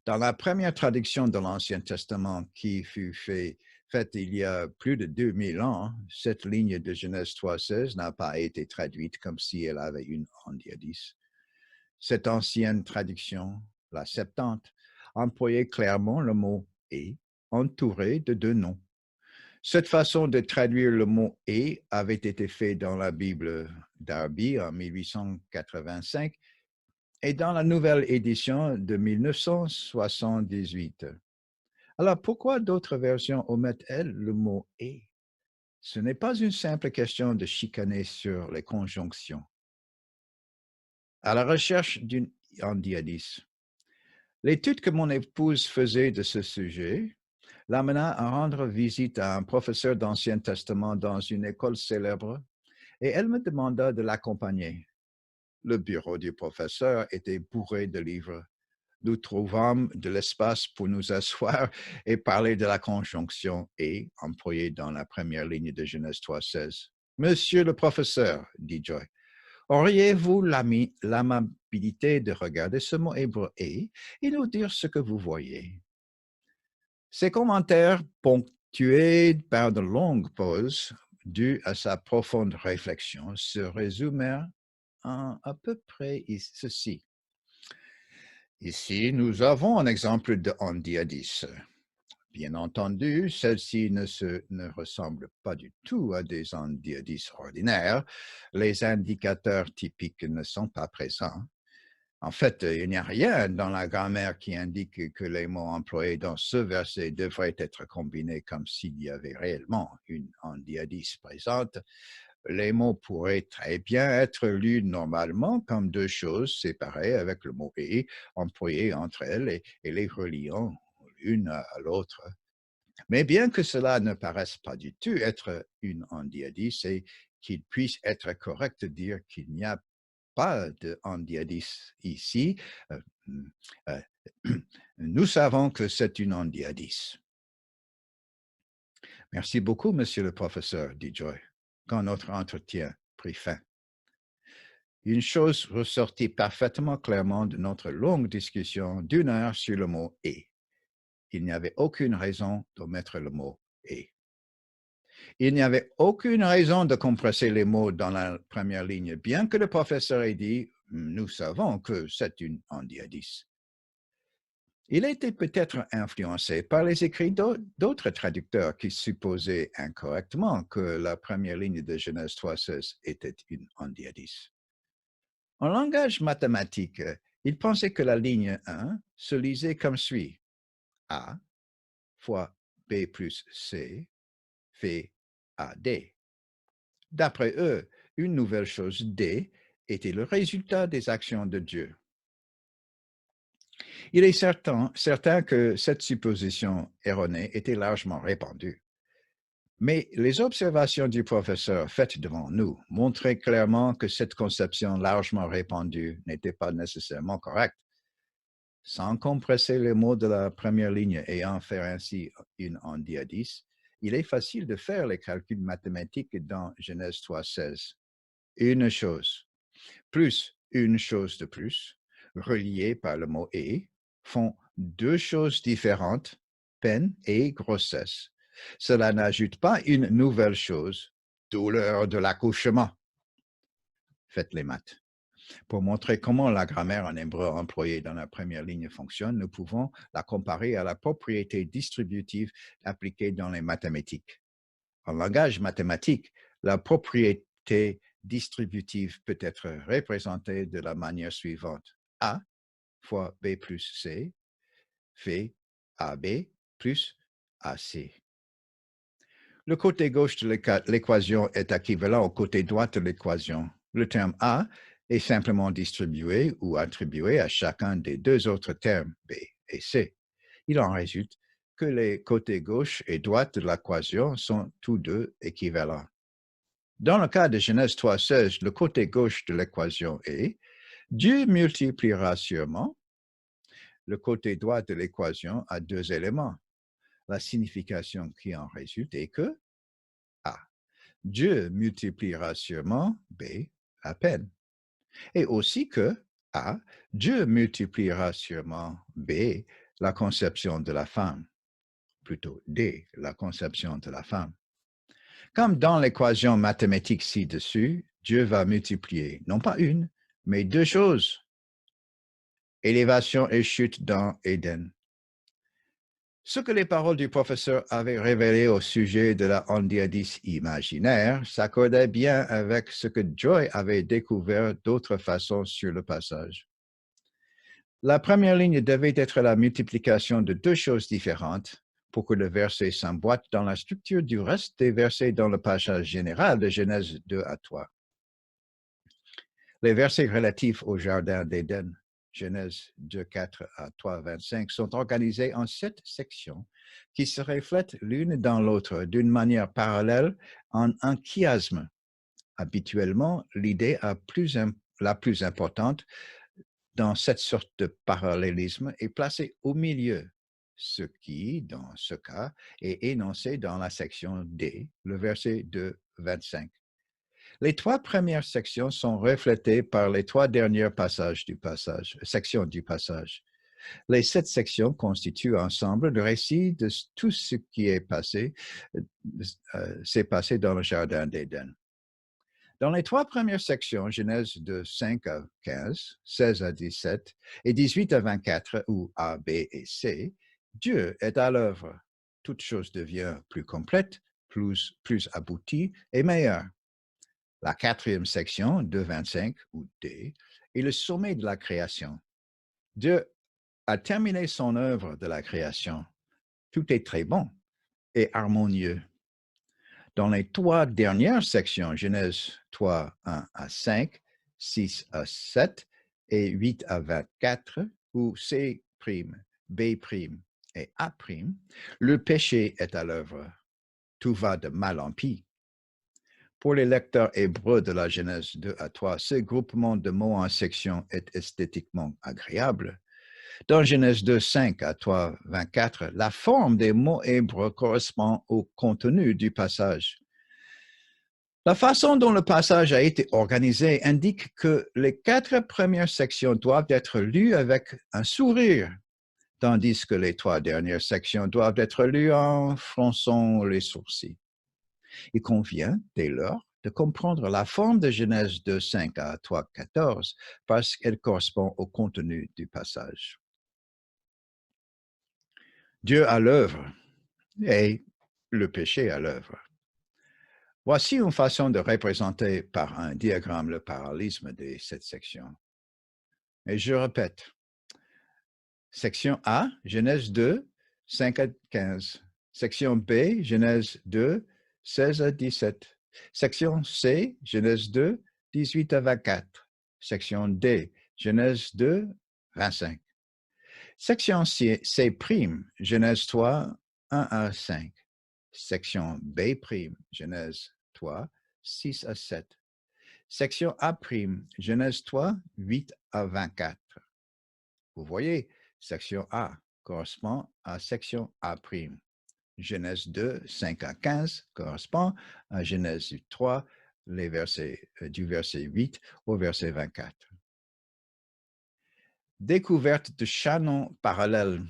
Dans la première traduction de l'Ancien Testament qui fut faite il y a plus de 2000 ans, cette ligne de Genèse 3,16 n'a pas été traduite comme si elle avait une endiadis. Cette ancienne traduction, la Septante, employait clairement le mot « et » entouré de deux noms. Cette façon de traduire le mot « et » avait été faite dans la Bible Darby en 1885 et dans la nouvelle édition de 1978. Alors, pourquoi d'autres versions omettent-elles le mot « et » ? Ce n'est pas une simple question de chicaner sur les conjonctions. À la recherche d'une endiadis, L'étude que mon épouse faisait de ce sujet l'amena à rendre visite à un professeur d'Ancien Testament dans une école célèbre et elle me demanda de l'accompagner. Le bureau du professeur était bourré de livres. Nous trouvâmes de l'espace pour nous asseoir et parler de la conjonction et employée dans la première ligne de Genèse 3,16. Monsieur le professeur, dit Joy, auriez-vous l'amabilité de regarder ce mot hébreu et nous dire ce que vous voyez? Ces commentaires, ponctués par de longues pauses, dues à sa profonde réflexion, se résumèrent en à peu près ceci. Ici, nous avons un exemple de endiadis. Bien entendu, celle-ci ne ressemble pas du tout à des endiadis ordinaires. Les indicateurs typiques ne sont pas présents. En fait, il n'y a rien dans la grammaire qui indique que les mots employés dans ce verset devraient être combinés comme s'il y avait réellement une endiadis présente. Les mots pourraient très bien être lus normalement comme deux choses séparées avec le mot « et » employé entre elles et les reliant l'une à l'autre. Mais bien que cela ne paraisse pas du tout être une endiadis et qu'il puisse être correct de dire qu'il n'y a pas de endiadis ici, euh, euh, nous savons que c'est une endiadis. Merci beaucoup, monsieur le professeur, dit Joy, quand notre entretien prit fin. Une chose ressortit parfaitement clairement de notre longue discussion d'une heure sur le mot « et ». Il n'y avait aucune raison d'omettre le mot « et ». Il n'y avait aucune raison de compresser les mots dans la première ligne, bien que le professeur ait dit « nous savons que c'est une endiadis ». Il était peut-être influencé par les écrits d'autres traducteurs qui supposaient incorrectement que la première ligne de Genèse 3,16 était une endiadis. En langage mathématique, il pensait que la ligne 1 se lisait comme suit. A fois B plus C fait AD. D'après eux, une nouvelle chose, D, était le résultat des actions de Dieu. Il est certain que cette supposition erronée était largement répandue. Mais les observations du professeur faites devant nous montraient clairement que cette conception largement répandue n'était pas nécessairement correcte. Sans compresser les mots de la première ligne et en faire ainsi une endiadis, il est facile de faire les calculs mathématiques dans Genèse 3,16. Une chose, plus une chose de plus, reliées par le mot « et », font deux choses différentes, peine et grossesse. Cela n'ajoute pas une nouvelle chose, douleur de l'accouchement. Faites les maths. Pour montrer comment la grammaire en hébreu employée dans la première ligne fonctionne, nous pouvons la comparer à la propriété distributive appliquée dans les mathématiques. En langage mathématique, la propriété distributive peut être représentée de la manière suivante. A fois B plus C fait AB plus AC. Le côté gauche de l'équation est équivalent au côté droit de l'équation. Le terme A est simplement distribué ou attribué à chacun des deux autres termes, B et C. Il en résulte que les côtés gauche et droite de l'équation sont tous deux équivalents. Dans le cas de Genèse 3,16, le côté gauche de l'équation est Dieu multipliera sûrement. Le côté droit de l'équation a deux éléments. La signification qui en résulte est que A. Dieu multipliera sûrement, B, à peine. Et aussi que A. Dieu multipliera sûrement, B, la conception de la femme. Plutôt D, la conception de la femme. Comme dans l'équation mathématique ci-dessus, Dieu va multiplier non pas une, mais deux choses. Élévation et chute dans Éden. Ce que les paroles du professeur avaient révélé au sujet de la endiadis imaginaire s'accordait bien avec ce que Joy avait découvert d'autre façon sur le passage. La première ligne devait être la multiplication de deux choses différentes pour que le verset s'emboîte dans la structure du reste des versets dans le passage général de Genèse 2 à 3. Les versets relatifs au jardin d'Éden Genèse 2, 4 à 3, 25, sont organisées en 7 sections qui se reflètent l'une dans l'autre d'une manière parallèle en un chiasme. Habituellement, l'idée la plus importante dans cette sorte de parallélisme est placée au milieu, ce qui, dans ce cas, est énoncé dans la section D, le verset 2, 25. Les 3 premières sections sont reflétées par les 3 derniers sections du passage. Les 7 sections constituent ensemble le récit de tout ce qui s'est passé dans le jardin d'Éden. Dans les 3 premières sections, Genèse de 5 à 15, 16 à 17 et 18 à 24, ou A, B et C, Dieu est à l'œuvre. Toute chose devient plus complète, plus aboutie et meilleure. La 4e section, de 25, ou D, est le sommet de la création. Dieu a terminé son œuvre de la création. Tout est très bon et harmonieux. Dans les 3 dernières sections, Genèse 3, 1 à 5, 6 à 7 et 8 à 24, où C', B' et A', le péché est à l'œuvre. Tout va de mal en pis. Pour les lecteurs hébreux de la Genèse 2 à 3, ce groupement de mots en section est esthétiquement agréable. Dans Genèse 2, 5 à 3, 24, la forme des mots hébreux correspond au contenu du passage. La façon dont le passage a été organisé indique que les 4 premières sections doivent être lues avec un sourire, tandis que les 3 dernières sections doivent être lues en fronçant les sourcils. Il convient, dès lors, de comprendre la forme de Genèse 2, 5 à 3, 14, parce qu'elle correspond au contenu du passage. Dieu à l'œuvre et le péché à l'œuvre. Voici une façon de représenter par un diagramme le parallélisme des 7 sections. Et je répète, section A, Genèse 2, 5 à 15. Section B, Genèse 2, 16 à 17. Section C, Genèse 2, 18 à 24. Section D, Genèse 2, 25. Section C', Genèse 3, 1 à 5. Section B', Genèse 3, 6 à 7. Section A', Genèse 3, 8 à 24. Vous voyez, section A correspond à section A'. Genèse 2, 5 à 15 correspond à Genèse 3, du verset 8 au verset 24. Découverte de canons parallèles.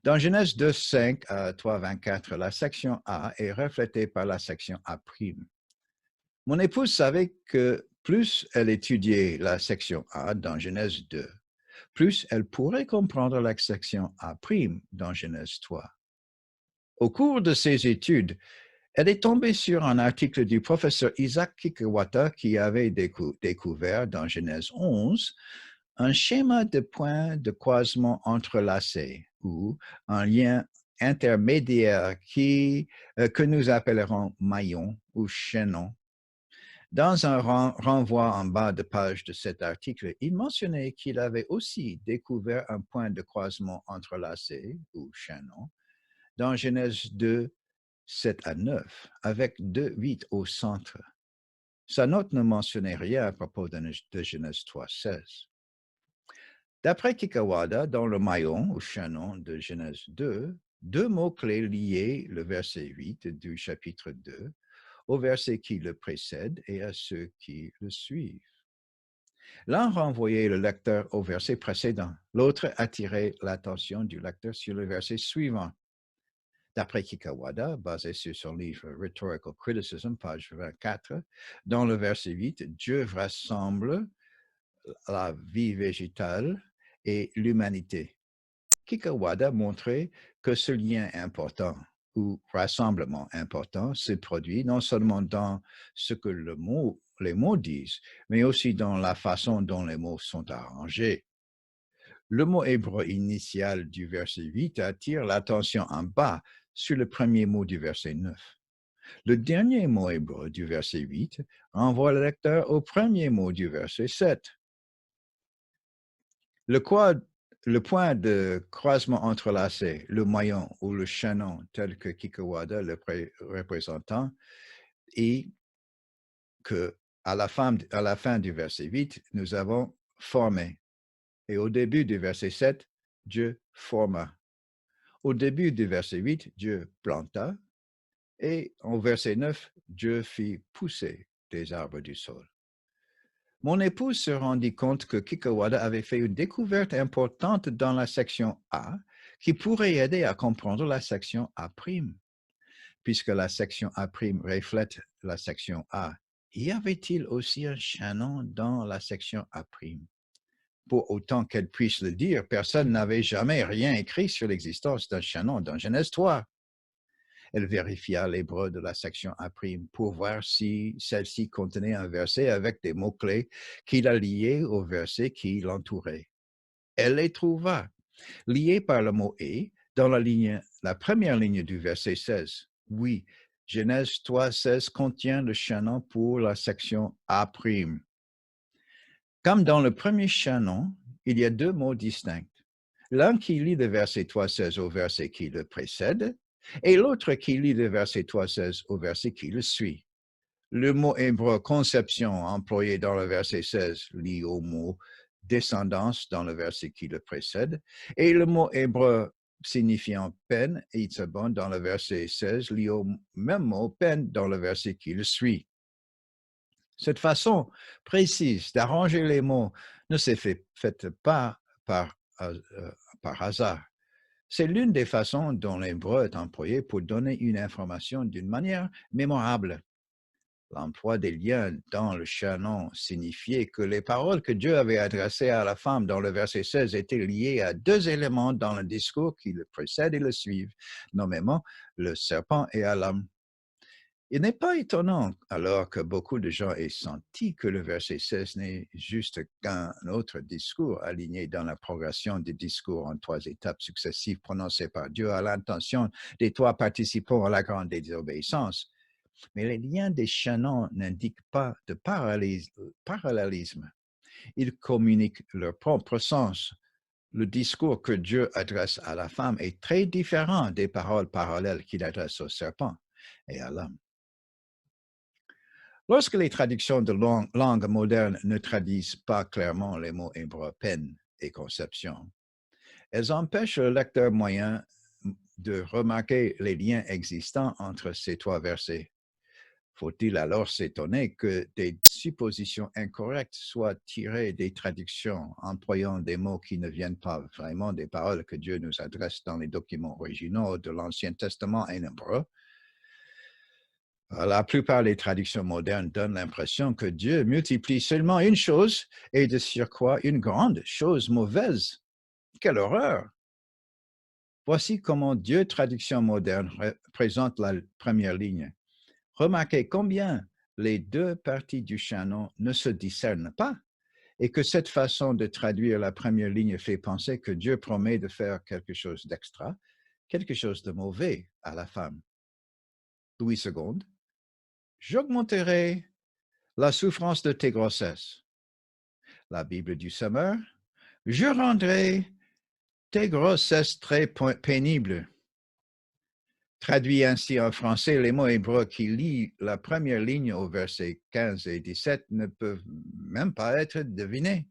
Dans Genèse 2, 5 à 3, 24, la section A est reflétée par la section A'. Mon épouse savait que plus elle étudiait la section A dans Genèse 2, plus elle pourrait comprendre la section A' dans Genèse 3. Au cours de ses études, elle est tombée sur un article du professeur Isaac Kikuwata qui avait découvert dans Genèse 11 un schéma de points de croisement entrelacés ou un lien intermédiaire que nous appellerons maillon ou chaînon. Dans un renvoi en bas de page de cet article, il mentionnait qu'il avait aussi découvert un point de croisement entrelacé ou chaînon dans Genèse 2, 7 à 9, avec 2, 8 au centre. Sa note ne mentionnait rien à propos de Genèse 3, 16. D'après Kikuwata, dans le maillon ou chaînon de Genèse 2, 2 mots-clés liaient le verset 8 du chapitre 2 au verset qui le précède et à ceux qui le suivent. L'un renvoyait le lecteur au verset précédent, l'autre attirait l'attention du lecteur sur le verset suivant. D'après Kikuwata, basé sur son livre Rhetorical Criticism, page 24, dans le verset 8, Dieu rassemble la vie végétale et l'humanité. Kikuwata montrait que ce lien important ou rassemblement important se produit non seulement dans ce que les mots disent, mais aussi dans la façon dont les mots sont arrangés. Le mot hébreu initial du verset 8 attire l'attention en bas sur le premier mot du verset 9. Le dernier mot hébreu du verset 8 renvoie le lecteur au premier mot du verset 7. Le point de croisement entrelacé, le maillon ou le chaînon tel que Kikuwada le représentant, est que à la fin du verset 8, nous avons formé. Et au début du verset 7, Dieu forma. Au début du verset 8, Dieu planta. Et au verset 9, Dieu fit pousser des arbres du sol. Mon épouse se rendit compte que Kikuwada avait fait une découverte importante dans la section A qui pourrait aider à comprendre la section A'. Puisque la section A' reflète la section A, y avait-il aussi un chaînon dans la section A'? Pour autant qu'elle puisse le dire, personne n'avait jamais rien écrit sur l'existence d'un chaînon dans Genèse 3. Elle vérifia l'hébreu de la section A' pour voir si celle-ci contenait un verset avec des mots-clés qui la liaient au verset qui l'entourait. Elle les trouva, liés par le mot « et » dans la première ligne du verset 16. Oui, Genèse 3,16 contient le chaînon pour la section A'. Comme dans le premier chaînon, il y a deux mots distincts. L'un qui lie le verset 3,16 au verset qui le précède, et l'autre qui lie le verset 3,16 au verset qui le suit. Le mot hébreu conception employé dans le verset 16 lie au mot descendance dans le verset qui le précède, et le mot hébreu signifiant peine, itzabon, dans le verset 16 lie au même mot peine dans le verset qui le suit. Cette façon précise d'arranger les mots ne s'est faite pas par hasard. C'est l'une des façons dont l'hébreu est employé pour donner une information d'une manière mémorable. L'emploi des liens dans le chaînon signifiait que les paroles que Dieu avait adressées à la femme dans le verset 16 étaient liées à deux éléments dans le discours qui le précèdent et le suivent, nommément le serpent et à l'homme. Il n'est pas étonnant alors que beaucoup de gens aient senti que le verset 16 n'est juste qu'un autre discours aligné dans la progression des discours en trois étapes successives prononcées par Dieu à l'intention des trois participants à la grande désobéissance. Mais les liens des chaînons n'indiquent pas de parallélisme. Ils communiquent leur propre sens. Le discours que Dieu adresse à la femme est très différent des paroles parallèles qu'il adresse au serpent et à l'homme. Lorsque les traductions de langue moderne ne traduisent pas clairement les mots hébreux peine et conception, elles empêchent le lecteur moyen de remarquer les liens existants entre ces trois versets. Faut-il alors s'étonner que des suppositions incorrectes soient tirées des traductions employant des mots qui ne viennent pas vraiment des paroles que Dieu nous adresse dans les documents originaux de l'Ancien Testament en hébreu? La plupart des traductions modernes donnent l'impression que Dieu multiplie seulement une chose et de surcroît une grande chose mauvaise. Quelle horreur! Voici comment Dieu, traduction moderne, présente la première ligne. Remarquez combien les deux parties du chaînon ne se discernent pas et que cette façon de traduire la première ligne fait penser que Dieu promet de faire quelque chose d'extra, quelque chose de mauvais à la femme. Louis II. J'augmenterai la souffrance de tes grossesses. La Bible du Semeur. Je rendrai tes grossesses très pénibles. Traduit ainsi en français, les mots hébreux qui lient la première ligne au verset 15 et 17 ne peuvent même pas être devinés.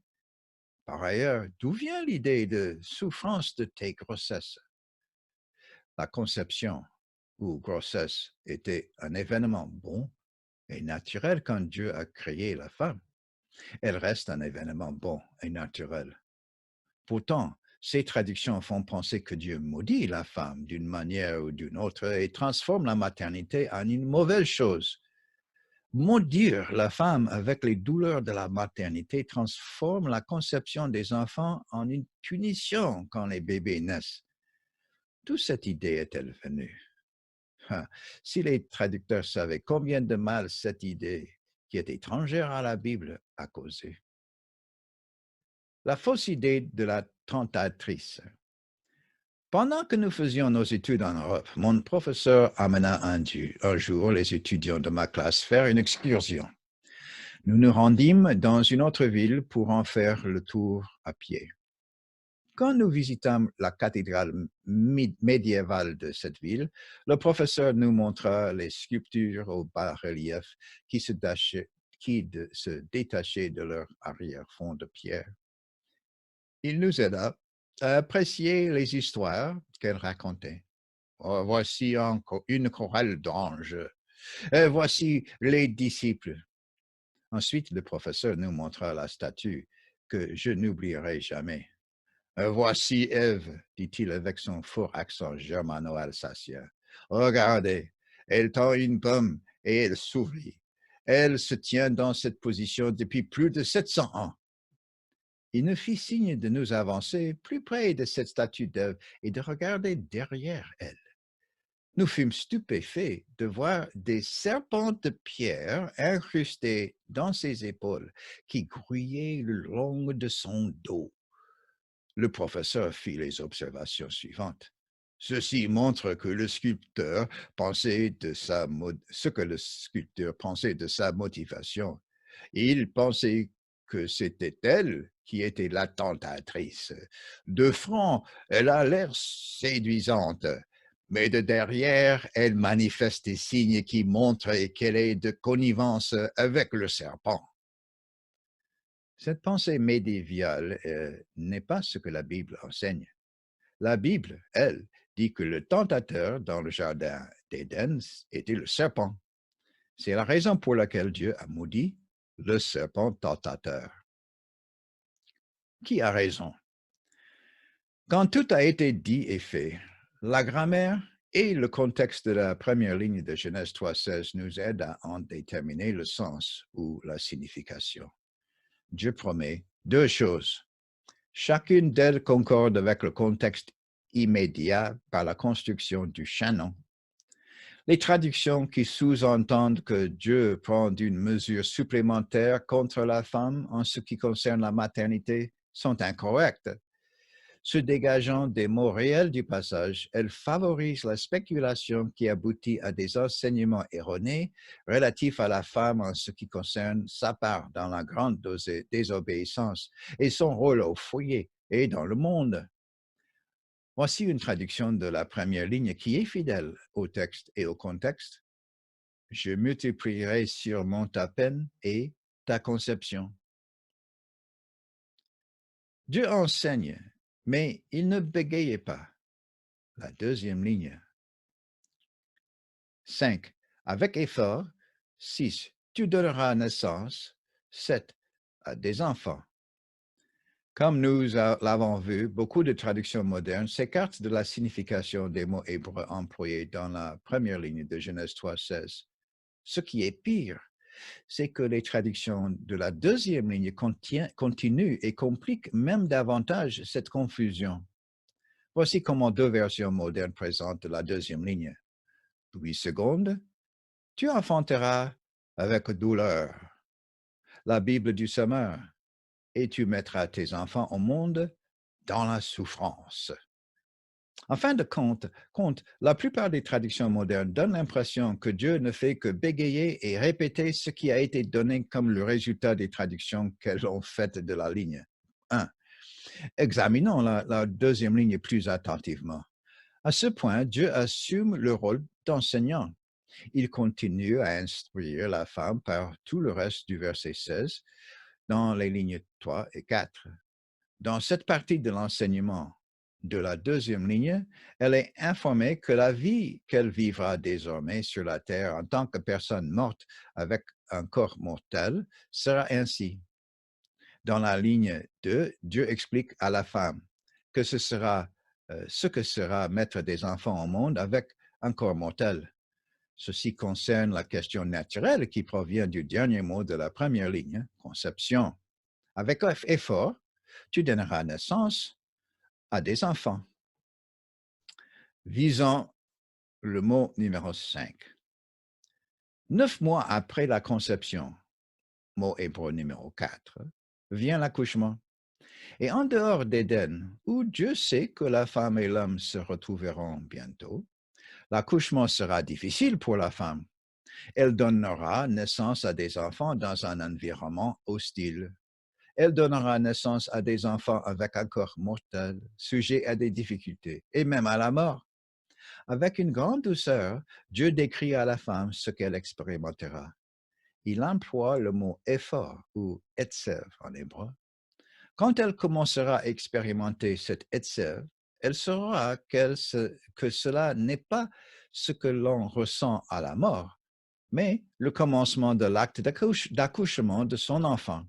Par ailleurs, d'où vient l'idée de souffrance de tes grossesses? La conception ou grossesse était un événement bon et naturel quand Dieu a créé la femme. Elle reste un événement bon et naturel. Pourtant, ces traductions font penser que Dieu maudit la femme d'une manière ou d'une autre et transforme la maternité en une mauvaise chose. Maudire la femme avec les douleurs de la maternité transforme la conception des enfants en une punition quand les bébés naissent. D'où cette idée est-elle venue? Si les traducteurs savaient combien de mal cette idée, qui est étrangère à la Bible, a causé. La fausse idée de la tentatrice. Pendant que nous faisions nos études en Europe, mon professeur amena un jour les étudiants de ma classe faire une excursion. Nous nous rendîmes dans une autre ville pour en faire le tour à pied. Quand nous visitâmes la cathédrale médiévale de cette ville, le professeur nous montra les sculptures au bas-relief qui se détachaient de leur arrière-fond de pierre. Il nous aida à apprécier les histoires qu'elle racontait. Oh, voici une chorale d'anges. Voici les disciples. Ensuite, le professeur nous montra la statue que je n'oublierai jamais. Voici Ève, dit-il avec son fort accent germano-alsacien. Regardez, elle tend une pomme et elle sourit. Elle se tient dans cette position depuis plus de 700 ans. Il nous fit signe de nous avancer plus près de cette statue d'Ève et de regarder derrière elle. Nous fûmes stupéfaits de voir des serpents de pierre incrustés dans ses épaules qui grouillaient le long de son dos. Le professeur fit les observations suivantes. Ceci montre que le sculpteur pensait de ce que le sculpteur pensait de sa motivation. Il pensait que c'était elle qui était la tentatrice. De front, elle a l'air séduisante, mais de derrière, elle manifeste des signes qui montrent qu'elle est de connivence avec le serpent. Cette pensée médiévale n'est pas ce que la Bible enseigne. La Bible, elle, dit que le tentateur dans le jardin d'Éden était le serpent. C'est la raison pour laquelle Dieu a maudit le serpent tentateur. Qui a raison? Quand tout a été dit et fait, la grammaire et le contexte de la première ligne de Genèse 3,16 nous aident à en déterminer le sens ou la signification. Dieu promet deux choses. Chacune d'elles concorde avec le contexte immédiat par la construction du chaînon. Les traductions qui sous-entendent que Dieu prend une mesure supplémentaire contre la femme en ce qui concerne la maternité sont incorrectes. Se dégageant des mots réels du passage, elles favorisent la spéculation qui aboutit à des enseignements erronés relatifs à la femme en ce qui concerne sa part dans la grande désobéissance et son rôle au foyer et dans le monde. Voici une traduction de la première ligne qui est fidèle au texte et au contexte. Je multiplierai sûrement ta peine et ta conception. Dieu enseigne, mais il ne bégayait pas. La deuxième ligne. 5. Avec effort. 6. Tu donneras naissance. 7. À des enfants. Comme nous l'avons vu, beaucoup de traductions modernes s'écartent de la signification des mots hébreux employés dans la première ligne de Genèse 3,16. Ce qui est pire, c'est que les traductions de la deuxième ligne continuent et compliquent même davantage cette confusion. Voici comment deux versions modernes présentent la deuxième ligne. 8 secondes, tu enfanteras avec douleur. La Bible du Sommeur, et tu mettras tes enfants au monde dans la souffrance. En fin de compte, la plupart des traductions modernes donnent l'impression que Dieu ne fait que bégayer et répéter ce qui a été donné comme le résultat des traductions qu'elles ont faites de la ligne 1. Examinons la deuxième ligne plus attentivement. À ce point, Dieu assume le rôle d'enseignant. Il continue à instruire la femme par tout le reste du verset 16 dans les lignes 3 et 4. Dans cette partie de l'enseignement de la deuxième ligne, elle est informée que la vie qu'elle vivra désormais sur la terre en tant que personne morte avec un corps mortel sera ainsi. Dans la ligne 2, Dieu explique à la femme que ce que sera mettre des enfants au monde avec un corps mortel. Ceci concerne la question naturelle qui provient du dernier mot de la première ligne, conception. Avec effort, tu donneras naissance à des enfants. Visons le mot numéro 5. 9 mois après la conception, mot hébreu numéro 4, vient l'accouchement. Et en dehors d'Éden, où Dieu sait que la femme et l'homme se retrouveront bientôt, l'accouchement sera difficile pour la femme. Elle donnera naissance à des enfants dans un environnement hostile. Elle donnera naissance à des enfants avec un corps mortel, sujets à des difficultés et même à la mort. Avec une grande douceur, Dieu décrit à la femme ce qu'elle expérimentera. Il emploie le mot effort ou etsev en hébreu. Quand elle commencera à expérimenter cet etsev, elle saura que cela n'est pas ce que l'on ressent à la mort, mais le commencement de l'acte d'accouchement de son enfant.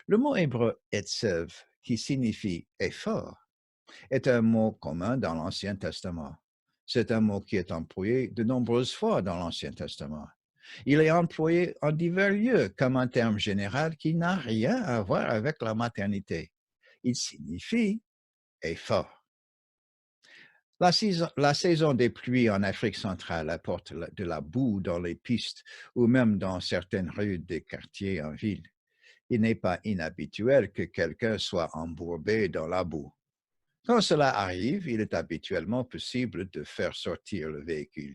Le mot hébreu etsev, qui signifie effort, est un mot commun dans l'Ancien Testament. C'est un mot qui est employé de nombreuses fois dans l'Ancien Testament. Il est employé en divers lieux comme un terme général qui n'a rien à voir avec la maternité. Il signifie effort. La saison des pluies en Afrique centrale apporte de la boue dans les pistes ou même dans certaines rues des quartiers en ville. Il n'est pas inhabituel que quelqu'un soit embourbé dans la boue. Quand cela arrive, il est habituellement possible de faire sortir le véhicule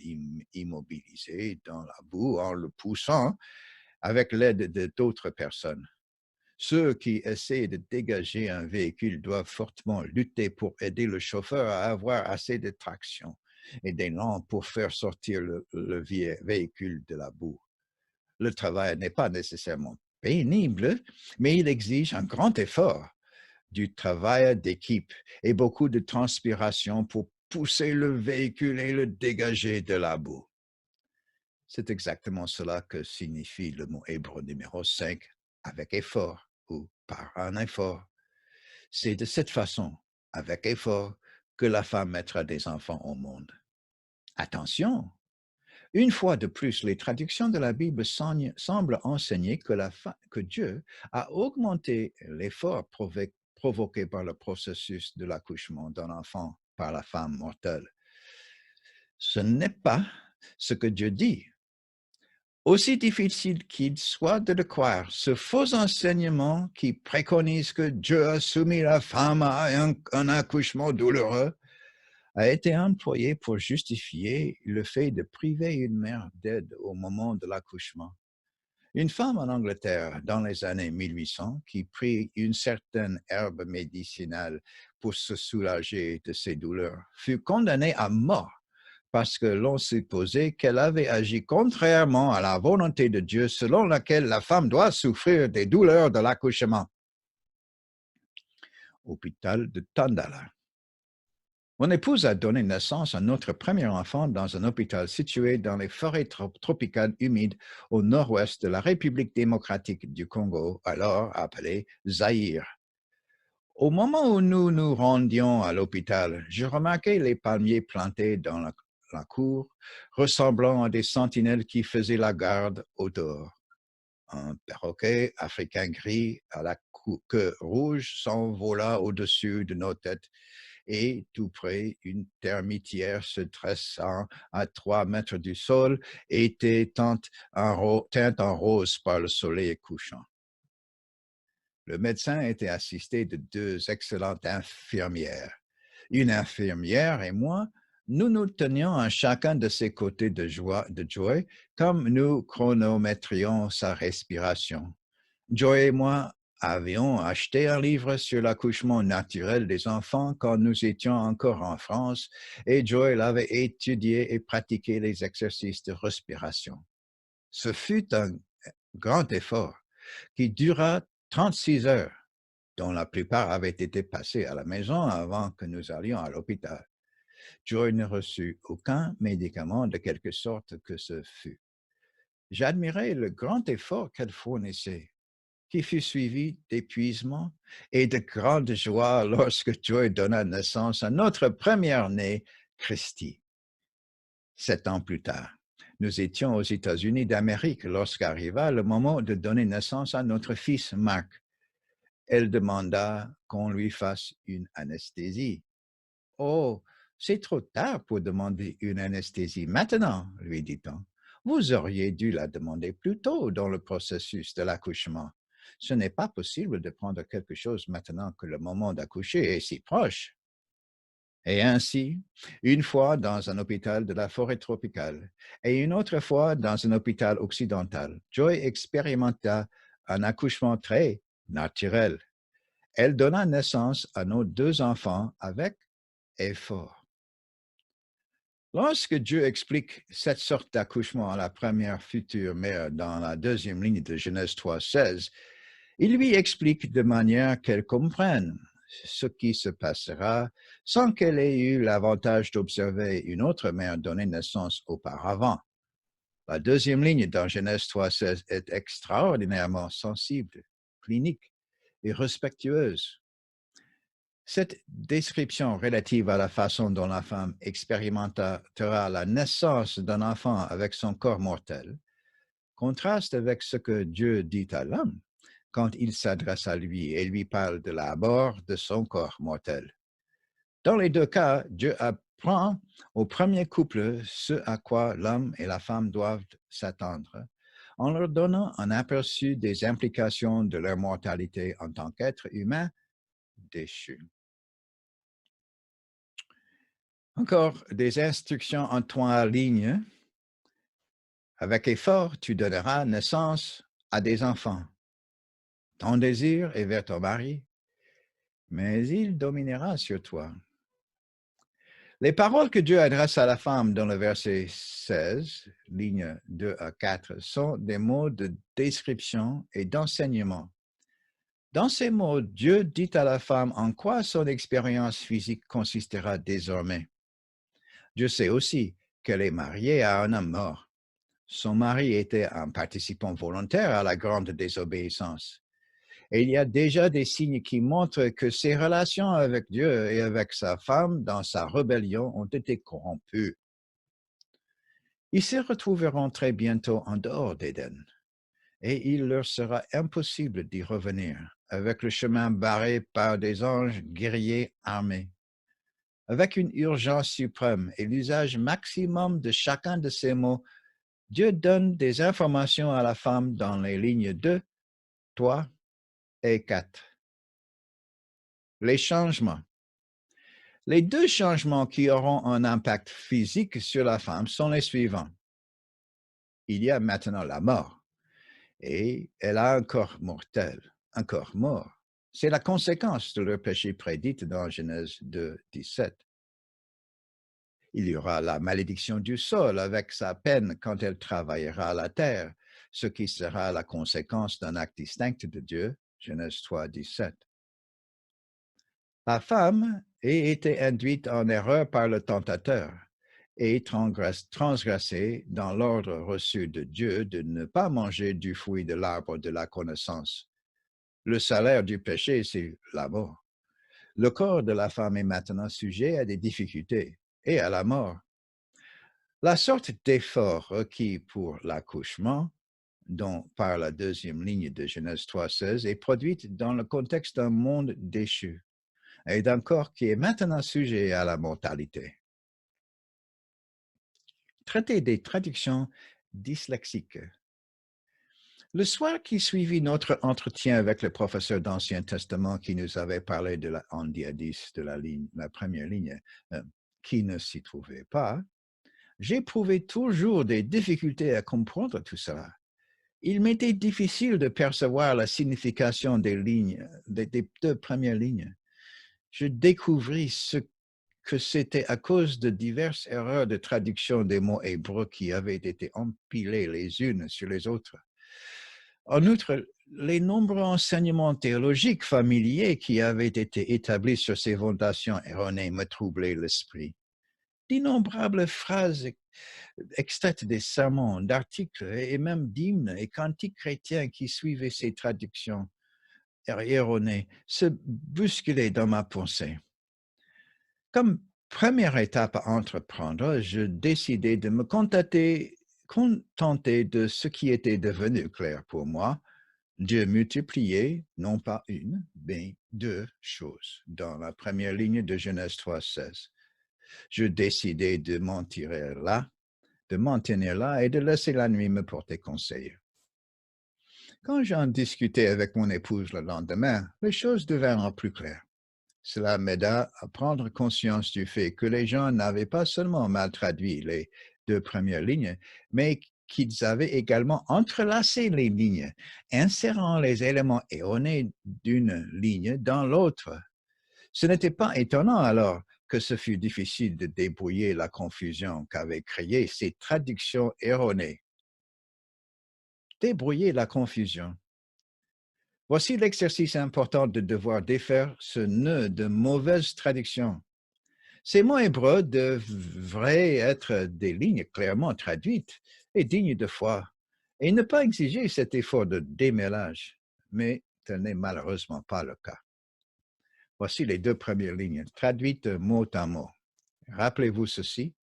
immobilisé dans la boue en le poussant avec l'aide d'autres personnes. Ceux qui essaient de dégager un véhicule doivent fortement lutter pour aider le chauffeur à avoir assez de traction et d'élan pour faire sortir le véhicule de la boue. Le travail n'est pas nécessairement pénible, mais il exige un grand effort, du travail d'équipe et beaucoup de transpiration pour pousser le véhicule et le dégager de la boue. C'est exactement cela que signifie le mot hébreu numéro 5, avec effort ou par un effort. C'est de cette façon, avec effort, que la femme mettra des enfants au monde. Attention, une fois de plus, les traductions de la Bible semblent enseigner que Dieu a augmenté l'effort provoqué par le processus de l'accouchement d'un enfant par la femme mortelle. Ce n'est pas ce que Dieu dit. Aussi difficile qu'il soit de le croire, ce faux enseignement qui préconise que Dieu a soumis la femme à un accouchement douloureux a été employé pour justifier le fait de priver une mère d'aide au moment de l'accouchement. Une femme en Angleterre dans les années 1800 qui prit une certaine herbe médicinale pour se soulager de ses douleurs fut condamnée à mort parce que l'on supposait qu'elle avait agi contrairement à la volonté de Dieu selon laquelle la femme doit souffrir des douleurs de l'accouchement. Hôpital de Tandala. Mon épouse a donné naissance à notre premier enfant dans un hôpital situé dans les forêts tropicales humides au nord-ouest de la République démocratique du Congo, alors appelée Zaïre. Au moment où nous nous rendions à l'hôpital, je remarquai les palmiers plantés dans la cour, ressemblant à des sentinelles qui faisaient la garde au dehors. Un perroquet africain gris à la queue rouge s'envola au-dessus de nos têtes et tout près, une termitière se dressant à 3 mètres du sol était teinte en rose par le soleil couchant. Le médecin était assisté de 2 excellentes infirmières. Une infirmière et moi, nous nous tenions à chacun de ses côtés de Joy, comme nous chronométrions sa respiration. Joy et moi avions acheté un livre sur l'accouchement naturel des enfants quand nous étions encore en France et Joy l'avait étudié et pratiqué les exercices de respiration. Ce fut un grand effort qui dura 36 heures, dont la plupart avaient été passées à la maison avant que nous allions à l'hôpital. Joy ne reçut aucun médicament de quelque sorte que ce fût. J'admirais le grand effort qu'elle fournissait, qui fut suivi d'épuisement et de grande joie lorsque Joy donna naissance à notre première-née, Christy. 7 ans plus tard, nous étions aux États-Unis d'Amérique lorsqu'arriva le moment de donner naissance à notre fils, Marc. Elle demanda qu'on lui fasse une anesthésie. « Oh, c'est trop tard pour demander une anesthésie maintenant, » lui dit-on. « Vous auriez dû la demander plus tôt dans le processus de l'accouchement. Ce n'est pas possible de prendre quelque chose maintenant que le moment d'accoucher est si proche. » Et ainsi, une fois dans un hôpital de la forêt tropicale et une autre fois dans un hôpital occidental, Joy expérimenta un accouchement très naturel. Elle donna naissance à nos deux enfants avec effort. Lorsque Dieu explique cette sorte d'accouchement à la première future mère dans la deuxième ligne de Genèse 3,16, il lui explique de manière qu'elle comprenne ce qui se passera sans qu'elle ait eu l'avantage d'observer une autre mère donner naissance auparavant. La deuxième ligne dans Genèse 3,16 est extraordinairement sensible, clinique et respectueuse. Cette description relative à la façon dont la femme expérimentera la naissance d'un enfant avec son corps mortel contraste avec ce que Dieu dit à l'homme quand il s'adresse à lui et lui parle de la mort de son corps mortel. Dans les deux cas, Dieu apprend au premier couple ce à quoi l'homme et la femme doivent s'attendre, en leur donnant un aperçu des implications de leur mortalité en tant qu'êtres humains déchus. Encore des instructions en trois lignes. Avec effort, tu donneras naissance à des enfants. Ton désir est vers ton mari, mais il dominera sur toi. Les paroles que Dieu adresse à la femme dans le verset 16, lignes 2 à 4, sont des mots de description et d'enseignement. Dans ces mots, Dieu dit à la femme en quoi son expérience physique consistera désormais. Dieu sait aussi qu'elle est mariée à un homme mort. Son mari était un participant volontaire à la grande désobéissance. Et il y a déjà des signes qui montrent que ses relations avec Dieu et avec sa femme dans sa rébellion ont été corrompues. Ils se retrouveront très bientôt en dehors d'Éden, et il leur sera impossible d'y revenir, avec le chemin barré par des anges guerriers armés. Avec une urgence suprême et l'usage maximum de chacun de ces mots, Dieu donne des informations à la femme dans les lignes 2, 3 et 4. Les changements. Les deux changements qui auront un impact physique sur la femme sont les suivants. Il y a maintenant la mort et elle a un corps mortel, un corps mort. C'est la conséquence de leur péché prédite dans Genèse 2, 17. Il y aura la malédiction du sol avec sa peine quand elle travaillera la terre, ce qui sera la conséquence d'un acte distinct de Dieu, Genèse 3, 17. La femme a été induite en erreur par le tentateur et transgressée dans l'ordre reçu de Dieu de ne pas manger du fruit de l'arbre de la connaissance. Le salaire du péché, c'est la mort. Le corps de la femme est maintenant sujet à des difficultés et à la mort. La sorte d'effort requis pour l'accouchement, dont par la deuxième ligne de Genèse 3,16, est produite dans le contexte d'un monde déchu et d'un corps qui est maintenant sujet à la mortalité. Traité des traductions dyslexiques. Le soir qui suivit notre entretien avec le professeur d'Ancien Testament qui nous avait parlé de la Handiadis, de la première ligne, qui ne s'y trouvait pas, j'éprouvais toujours des difficultés à comprendre tout cela. Il m'était difficile de percevoir la signification des lignes, des deux premières lignes. Je découvris que c'était à cause de diverses erreurs de traduction des mots hébreux qui avaient été empilées les unes sur les autres. En outre, les nombreux enseignements théologiques familiers qui avaient été établis sur ces fondations erronées me troublaient l'esprit. D'innombrables phrases extraites des sermons, d'articles et même d'hymnes et cantiques chrétiens qui suivaient ces traductions erronées se bousculaient dans ma pensée. Comme première étape à entreprendre, je décidai de me contenter de ce qui était devenu clair pour moi. Dieu multipliait non pas une, mais deux choses dans la première ligne de Genèse 3,16. Je décidai de m'en maintenir là et de laisser la nuit me porter conseil. Quand j'en discutais avec mon épouse le lendemain, les choses devinrent plus claires. Cela m'aida à prendre conscience du fait que les gens n'avaient pas seulement mal traduit les deux premières lignes, mais qu'ils avaient également entrelacé les lignes, insérant les éléments erronés d'une ligne dans l'autre. Ce n'était pas étonnant alors que ce fut difficile de débrouiller la confusion qu'avaient créée ces traductions erronées. Débrouiller la confusion. Voici l'exercice important de devoir défaire ce nœud de mauvaise traduction. Ces mots hébreux devraient être des lignes clairement traduites et dignes de foi, et ne pas exiger cet effort de démêlage, mais tel n'est malheureusement pas le cas. Voici les 2 premières lignes, traduites mot à mot. Rappelez-vous ceci,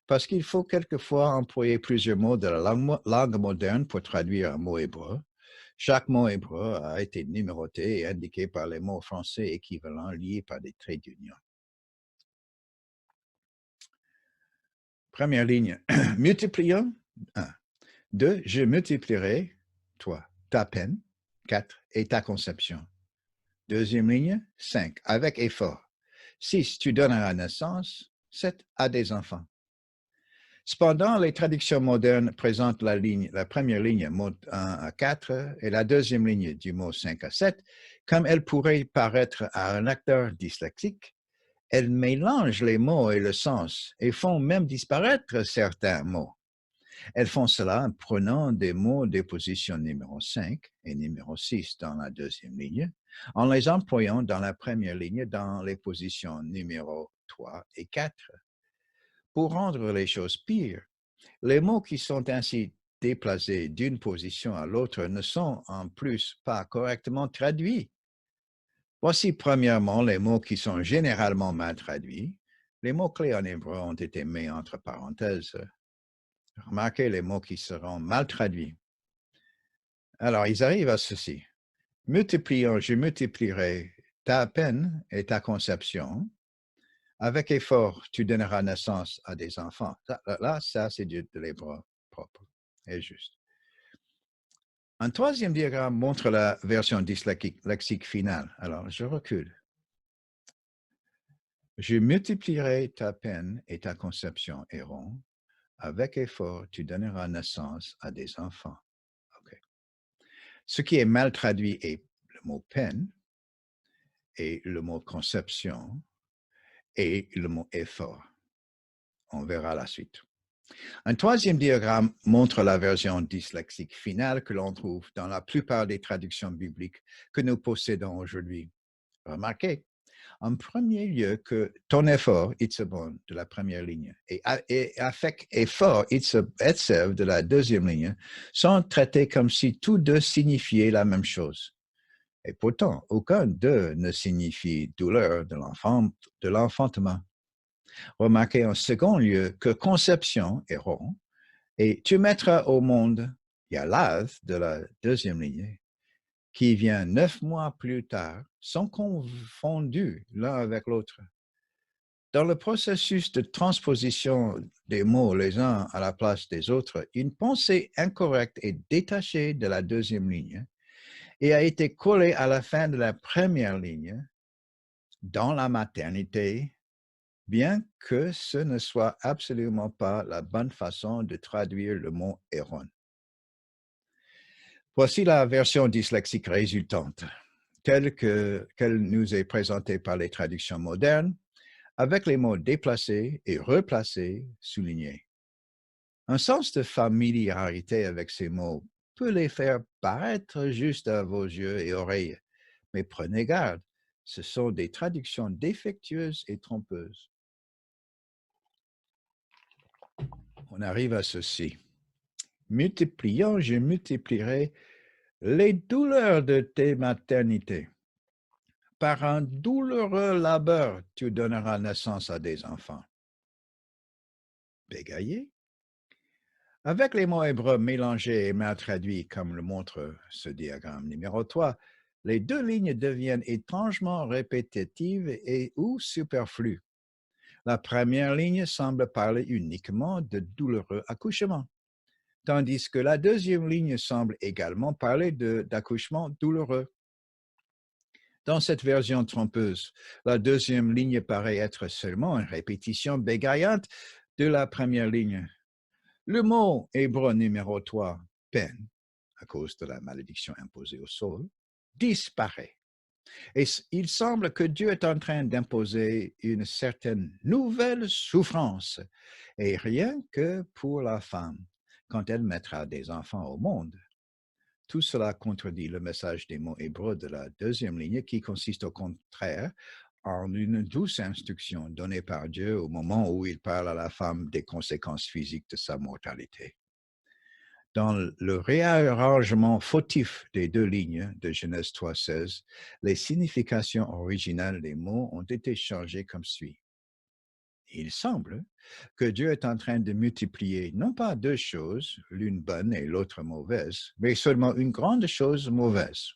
parce qu'il faut quelquefois employer plusieurs mots de la langue moderne pour traduire un mot hébreu. Chaque mot hébreu a été numéroté et indiqué par les mots français équivalents liés par des traits d'union. Première ligne, multiplions. 1. 2. Je multiplierai, toi, ta peine. 4. Et ta conception. Deuxième ligne, 5. Avec effort. 6. Tu donneras naissance. 7. À des enfants. Cependant, les traductions modernes présentent la première ligne, mot 1 à 4, et la deuxième ligne du mot 5 à 7, comme elles pourraient paraître à un lecteur dyslexique. Elles mélangent les mots et le sens et font même disparaître certains mots. Elles font cela en prenant des mots des positions numéro 5 et numéro 6 dans la deuxième ligne, en les employant dans la première ligne dans les positions numéro 3 et 4. Pour rendre les choses pires, les mots qui sont ainsi déplacés d'une position à l'autre ne sont en plus pas correctement traduits. Voici premièrement les mots qui sont généralement mal traduits. Les mots-clés en hébreu ont été mis entre parenthèses. Remarquez les mots qui seront mal traduits. Alors, ils arrivent à ceci. Multipliant, je multiplierai ta peine et ta conception. Avec effort, tu donneras naissance à des enfants. Ça c'est de l'hébreu propre et juste. Un troisième diagramme montre la version dyslexique finale. Alors, je recule. Je multiplierai ta peine et ta conception, Aaron. Avec effort, tu donneras naissance à des enfants. Okay. Ce qui est mal traduit est le mot peine et le mot conception et le mot effort. On verra la suite. Un troisième diagramme montre la version dyslexique finale que l'on trouve dans la plupart des traductions bibliques que nous possédons aujourd'hui. Remarquez, en premier lieu, que ton effort, itzebon, de la première ligne, et avec effort, etsev, de la deuxième ligne, sont traités comme si tous deux signifiaient la même chose. Et pourtant, aucun d'eux ne signifie douleur de l'enfantement. Remarquez en second lieu que conception est rond, et tu mettras au monde Yalav de la deuxième ligne, qui vient 9 mois plus tard, sont confondus l'un avec l'autre. Dans le processus de transposition des mots les uns à la place des autres, une pensée incorrecte est détachée de la deuxième ligne et a été collée à la fin de la première ligne dans la maternité, bien que ce ne soit absolument pas la bonne façon de traduire le mot Héron. Voici la version dyslexique résultante, telle qu'elle nous est présentée par les traductions modernes, avec les mots déplacés et replacés soulignés. Un sens de familiarité avec ces mots peut les faire paraître juste à vos yeux et oreilles, mais prenez garde, ce sont des traductions défectueuses et trompeuses. On arrive à ceci. Multipliant, je multiplierai les douleurs de tes maternités. Par un douloureux labeur, tu donneras naissance à des enfants. Bégayé. Avec les mots hébreux mélangés et mal traduits, comme le montre ce diagramme numéro 3, les deux lignes deviennent étrangement répétitives et ou superflues. La première ligne semble parler uniquement de douloureux accouchements, tandis que la deuxième ligne semble également parler d'accouchement douloureux. Dans cette version trompeuse, la deuxième ligne paraît être seulement une répétition bégayante de la première ligne. Le mot hébreu numéro 3, peine, à cause de la malédiction imposée au sol, disparaît. Et il semble que Dieu est en train d'imposer une certaine nouvelle souffrance, et rien que pour la femme, quand elle mettra des enfants au monde. Tout cela contredit le message des mots hébreux de la deuxième ligne qui consiste au contraire en une douce instruction donnée par Dieu au moment où il parle à la femme des conséquences physiques de sa mortalité. Dans le réarrangement fautif des deux lignes de Genèse 3,16, les significations originales des mots ont été changées comme suit. Il semble que Dieu est en train de multiplier non pas deux choses, l'une bonne et l'autre mauvaise, mais seulement une grande chose mauvaise.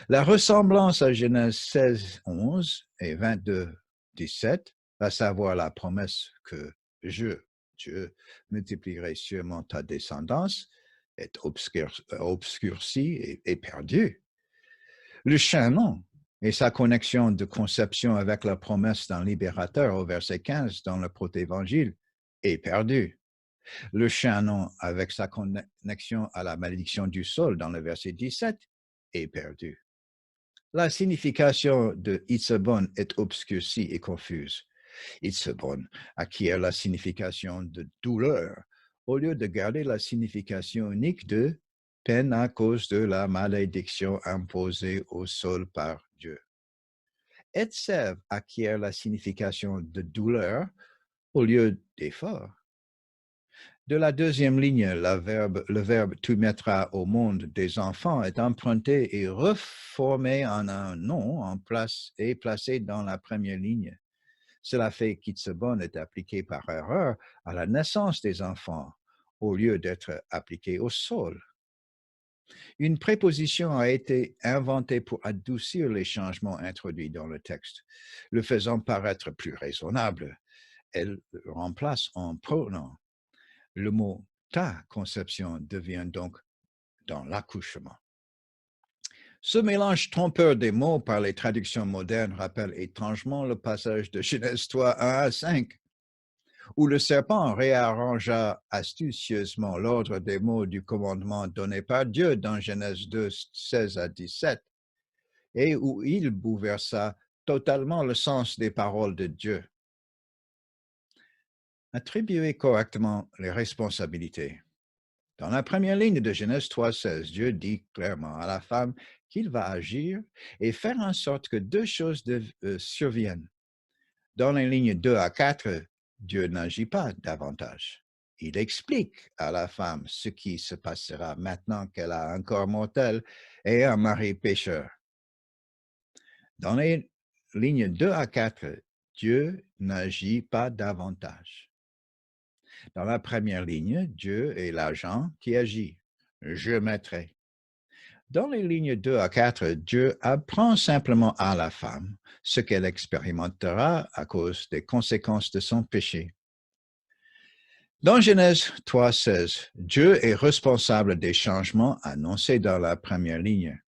La ressemblance à Genèse 16, 11 et 22, 17, à savoir la promesse que Dieu, multiplierai sûrement ta descendance, est obscurcie et perdue. Le chaînon et sa connexion de conception avec la promesse d'un libérateur au verset 15 dans le protévangile est perdu. Le chaînon avec sa connexion à la malédiction du sol dans le verset 17 est perdu. La signification de Itzebon est obscurcie et confuse. Itzebon acquiert la signification de douleur au lieu de garder la signification unique de peine à cause de la malédiction imposée au sol par Dieu. Etsev acquiert la signification de douleur au lieu d'effort. De la deuxième ligne, le verbe tu mettras au monde des enfants est emprunté et reformé en un nom et placé dans la première ligne. Cela fait qu'Itzebon est appliqué par erreur à la naissance des enfants au lieu d'être appliqué au sol. Une préposition a été inventée pour adoucir les changements introduits dans le texte, le faisant paraître plus raisonnable. Elle remplace un pronom. Le mot ta conception devient donc dans l'accouchement. Ce mélange trompeur des mots par les traductions modernes rappelle étrangement le passage de Genèse 3, 1 à 5, où le serpent réarrangea astucieusement l'ordre des mots du commandement donné par Dieu dans Genèse 2, 16 à 17, et où il bouleversa totalement le sens des paroles de Dieu. Attribuer correctement les responsabilités. Dans la première ligne de Genèse 3,16, Dieu dit clairement à la femme qu'il va agir et faire en sorte que deux choses surviennent. Dans les lignes 2 à 4, Dieu n'agit pas davantage. Il explique à la femme ce qui se passera maintenant qu'elle a un corps mortel et un mari pécheur. Dans les lignes 2 à 4, Dieu n'agit pas davantage. Dans la première ligne, Dieu est l'agent qui agit. Je mettrai. Dans les lignes 2 à 4, Dieu apprend simplement à la femme ce qu'elle expérimentera à cause des conséquences de son péché. Dans Genèse 3,16, Dieu est responsable des changements annoncés dans la première ligne.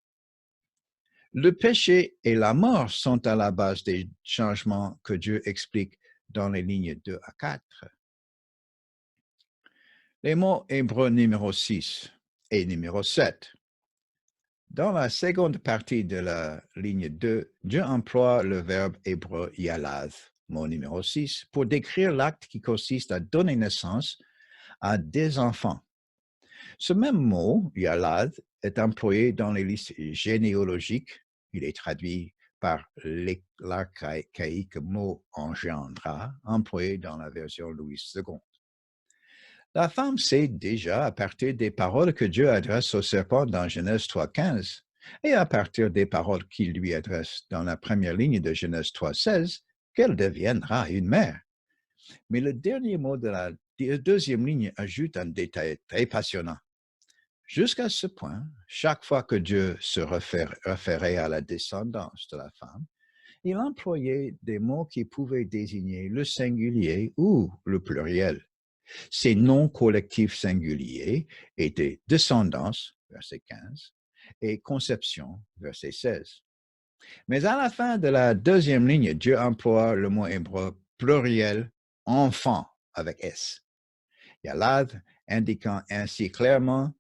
Le péché et la mort sont à la base des changements que Dieu explique dans les lignes 2 à 4. Les mots hébreux numéro 6 et numéro 7. Dans la seconde partie de la ligne 2, Dieu emploie le verbe hébreu yalad, mot numéro 6, pour décrire l'acte qui consiste à donner naissance à des enfants. Ce même mot, yalad, est employé dans les listes généalogiques. Il est traduit par l'archaïque mot engendra, employé dans la version Louis II. La femme sait déjà, à partir des paroles que Dieu adresse au serpent dans Genèse 3,15 et à partir des paroles qu'il lui adresse dans la première ligne de Genèse 3,16, qu'elle deviendra une mère. Mais le dernier mot de la deuxième ligne ajoute un détail très passionnant. Jusqu'à ce point, chaque fois que Dieu se référait à la descendance de la femme, il employait des mots qui pouvaient désigner le singulier ou le pluriel. Ces noms collectifs singuliers étaient descendance, verset 15, et conception, verset 16. Mais à la fin de la deuxième ligne, Dieu emploie le mot hébreu pluriel enfant avec S. Galate, indiquant ainsi clairement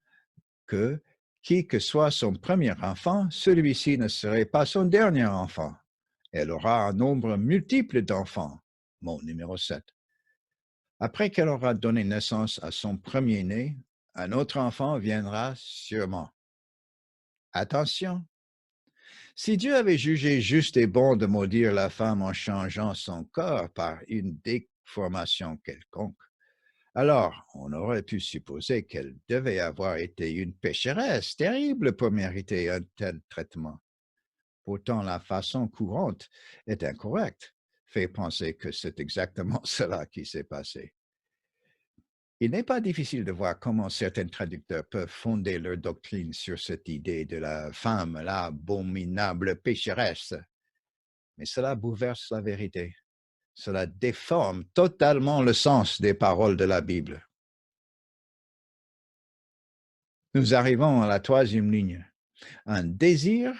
que qui que soit son premier enfant, celui-ci ne serait pas son dernier enfant. Elle aura un nombre multiple d'enfants. Mot numéro 7. Après qu'elle aura donné naissance à son premier-né, un autre enfant viendra sûrement. Attention, si Dieu avait jugé juste et bon de maudire la femme en changeant son corps par une déformation quelconque, alors on aurait pu supposer qu'elle devait avoir été une pécheresse terrible pour mériter un tel traitement. Pourtant, la façon courante est incorrecte, fait penser que c'est exactement cela qui s'est passé. Il n'est pas difficile de voir comment certains traducteurs peuvent fonder leur doctrine sur cette idée de la femme, l'abominable pécheresse. Mais cela bouleverse la vérité. Cela déforme totalement le sens des paroles de la Bible. Nous arrivons à la troisième ligne. Un désir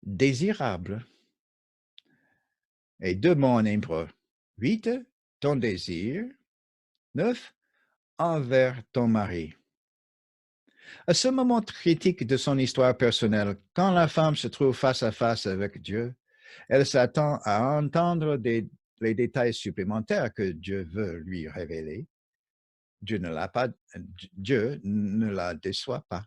désirable. Et deux mots en hébreu. 8, ton désir. 9, envers ton mari. À ce moment critique de son histoire personnelle, quand la femme se trouve face à face avec Dieu, elle s'attend à entendre les détails supplémentaires que Dieu veut lui révéler. Dieu ne la déçoit pas.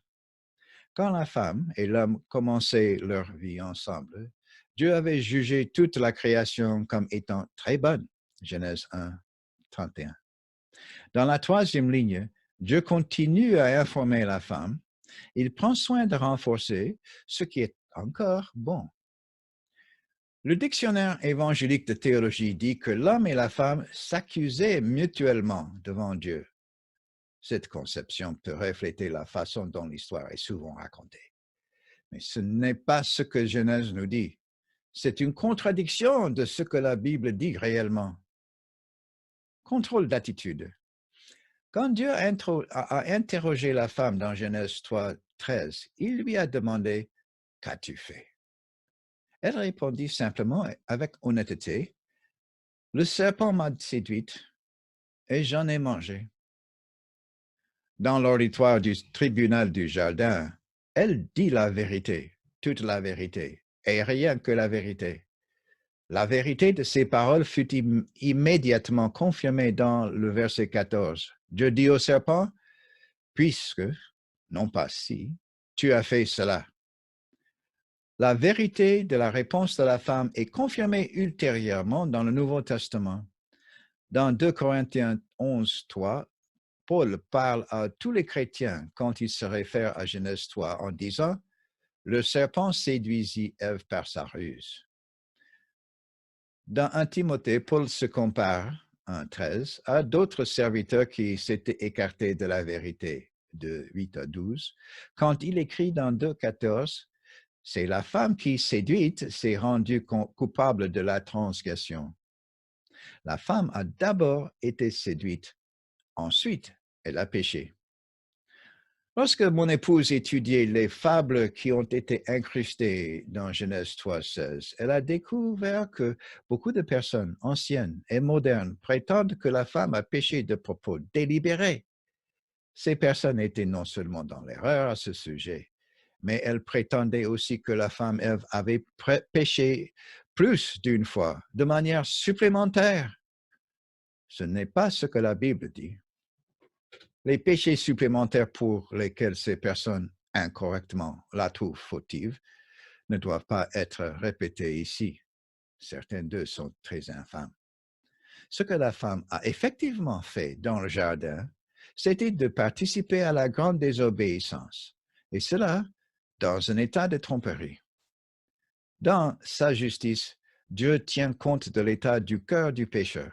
Quand la femme et l'homme commençaient leur vie ensemble, Dieu avait jugé toute la création comme étant très bonne. Genèse 1, 31. Dans la troisième ligne, Dieu continue à informer la femme. Il prend soin de renforcer ce qui est encore bon. Le dictionnaire évangélique de théologie dit que l'homme et la femme s'accusaient mutuellement devant Dieu. Cette conception peut refléter la façon dont l'histoire est souvent racontée. Mais ce n'est pas ce que Genèse nous dit. C'est une contradiction de ce que la Bible dit réellement. Contrôle d'attitude. Quand Dieu a interrogé la femme dans Genèse 3, 13, il lui a demandé « Qu'as-tu fait » Elle répondit simplement avec honnêteté « Le serpent m'a séduite et j'en ai mangé. » Dans l'auditoire du tribunal du jardin, elle dit la vérité, toute la vérité, et rien que la vérité. La vérité de ces paroles fut immédiatement confirmée dans le verset 14. Dieu dit au serpent, puisque, non pas si, tu as fait cela. La vérité de la réponse de la femme est confirmée ultérieurement dans le Nouveau Testament. Dans 2 Corinthiens 11, 3, Paul parle à tous les chrétiens quand il se réfère à Genèse 3 en disant « Le serpent séduisit Ève par sa ruse ». Dans 1 Timothée, Paul se compare, 1.13, à d'autres serviteurs qui s'étaient écartés de la vérité, de 8 à 12, quand il écrit dans 2.14, c'est la femme qui, séduite, s'est rendue coupable de la transgression. La femme a d'abord été séduite, ensuite elle a péché. Lorsque mon épouse étudiait les fables qui ont été incrustées dans Genèse 3.16, elle a découvert que beaucoup de personnes anciennes et modernes prétendent que la femme a péché de propos délibérés. Ces personnes étaient non seulement dans l'erreur à ce sujet, mais elles prétendaient aussi que la femme Ève avait péché plus d'une fois, de manière supplémentaire. Ce n'est pas ce que la Bible dit. Les péchés supplémentaires pour lesquels ces personnes incorrectement la trouvent fautive ne doivent pas être répétés ici. Certains d'eux sont très infâmes. Ce que la femme a effectivement fait dans le jardin, c'était de participer à la grande désobéissance, et cela dans un état de tromperie. Dans sa justice, Dieu tient compte de l'état du cœur du pécheur.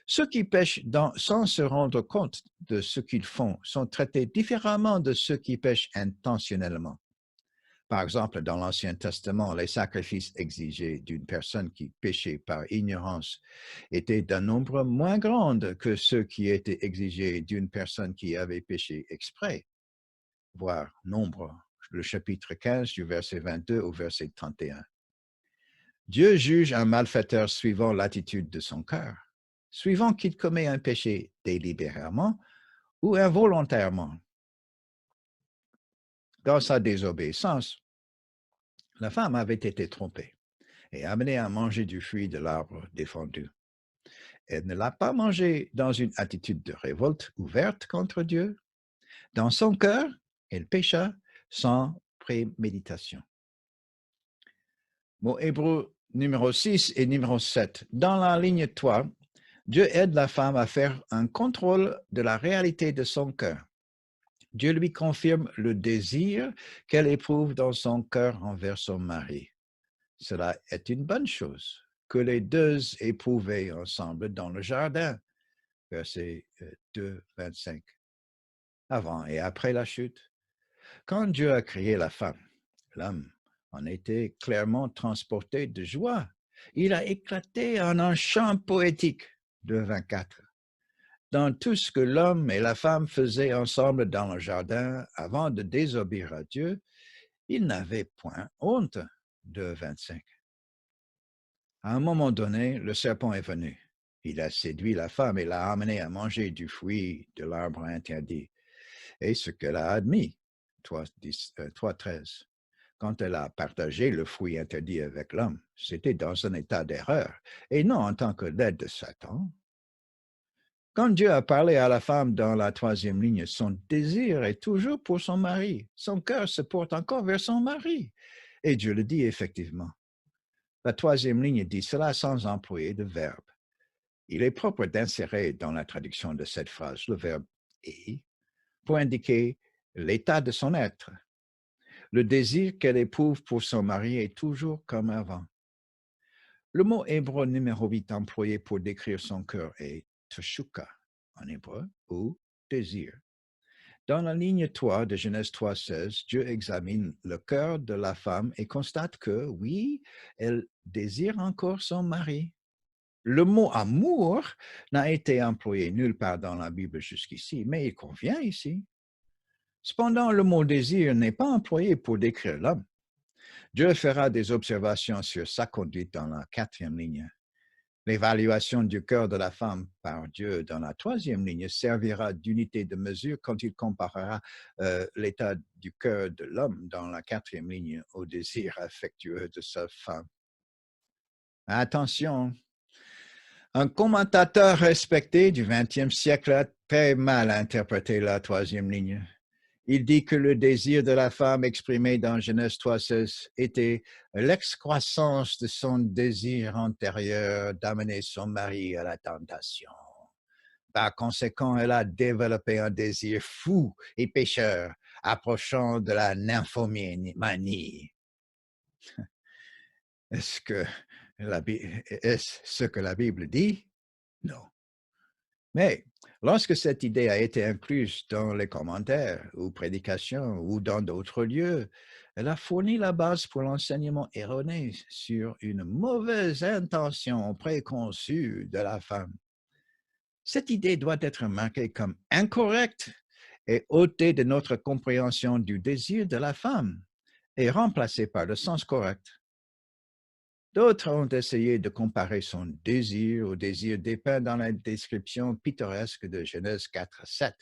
Ceux qui pêchent sans se rendre compte de ce qu'ils font sont traités différemment de ceux qui pêchent intentionnellement. Par exemple, dans l'Ancien Testament, les sacrifices exigés d'une personne qui péchait par ignorance étaient d'un nombre moins grand que ceux qui étaient exigés d'une personne qui avait péché exprès. Voir Nombre, le chapitre 15 du verset 22 au verset 31. Dieu juge un malfaiteur suivant l'attitude de son cœur. Suivant qu'il commet un péché délibérément ou involontairement. Dans sa désobéissance, la femme avait été trompée et amenée à manger du fruit de l'arbre défendu. Elle ne l'a pas mangé dans une attitude de révolte ouverte contre Dieu. Dans son cœur, elle pécha sans préméditation. Mot hébreu numéro 6 et numéro 7. Dans la ligne 3, Dieu aide la femme à faire un contrôle de la réalité de son cœur. Dieu lui confirme le désir qu'elle éprouve dans son cœur envers son mari. Cela est une bonne chose que les deux éprouvaient ensemble dans le jardin. Verset 2, 25. Avant et après la chute. Quand Dieu a créé la femme, l'homme en était clairement transporté de joie. Il a éclaté en un chant poétique. 2, 24. Dans tout ce que l'homme et la femme faisaient ensemble dans le jardin avant de désobéir à Dieu, ils n'avaient point honte. 2, 25. À un moment donné, le serpent est venu. Il a séduit la femme et l'a amenée à manger du fruit de l'arbre interdit. Et ce qu'elle a admis, 3.13. Quand elle a partagé le fruit interdit avec l'homme, c'était dans un état d'erreur, et non en tant que l'aide de Satan. Quand Dieu a parlé à la femme dans la 3e ligne, son désir est toujours pour son mari. Son cœur se porte encore vers son mari. Et Dieu le dit effectivement. La 3e ligne dit cela sans employer de verbe. Il est propre d'insérer dans la traduction de cette phrase le verbe « et » pour indiquer l'état de son être. Le désir qu'elle éprouve pour son mari est toujours comme avant. Le mot hébreu numéro 8 employé pour décrire son cœur est teshuka en hébreu ou désir. Dans la ligne 3 de Genèse 3.16, Dieu examine le cœur de la femme et constate que, oui, elle désire encore son mari. Le mot amour n'a été employé nulle part dans la Bible jusqu'ici, mais il convient ici. Cependant, le mot désir n'est pas employé pour décrire l'homme. Dieu fera des observations sur sa conduite dans la 4e ligne. L'évaluation du cœur de la femme par Dieu dans la 3e ligne servira d'unité de mesure quand il comparera l'état du cœur de l'homme dans la 4e ligne au désir affectueux de sa femme. Attention, un commentateur respecté du XXe siècle a très mal interprété la 3e ligne. Il dit que le désir de la femme exprimé dans Genèse 3.16 était l'excroissance de son désir antérieur d'amener son mari à la tentation. Par conséquent, elle a développé un désir fou et pécheur, approchant de la nymphomanie. Est-ce ce que la Bible dit? Non. Mais lorsque cette idée a été incluse dans les commentaires ou prédications ou dans d'autres lieux, elle a fourni la base pour l'enseignement erroné sur une mauvaise intention préconçue de la femme. Cette idée doit être marquée comme incorrecte et ôtée de notre compréhension du désir de la femme et remplacée par le sens correct. D'autres ont essayé de comparer son désir au désir dépeint dans la description pittoresque de Genèse 4.7.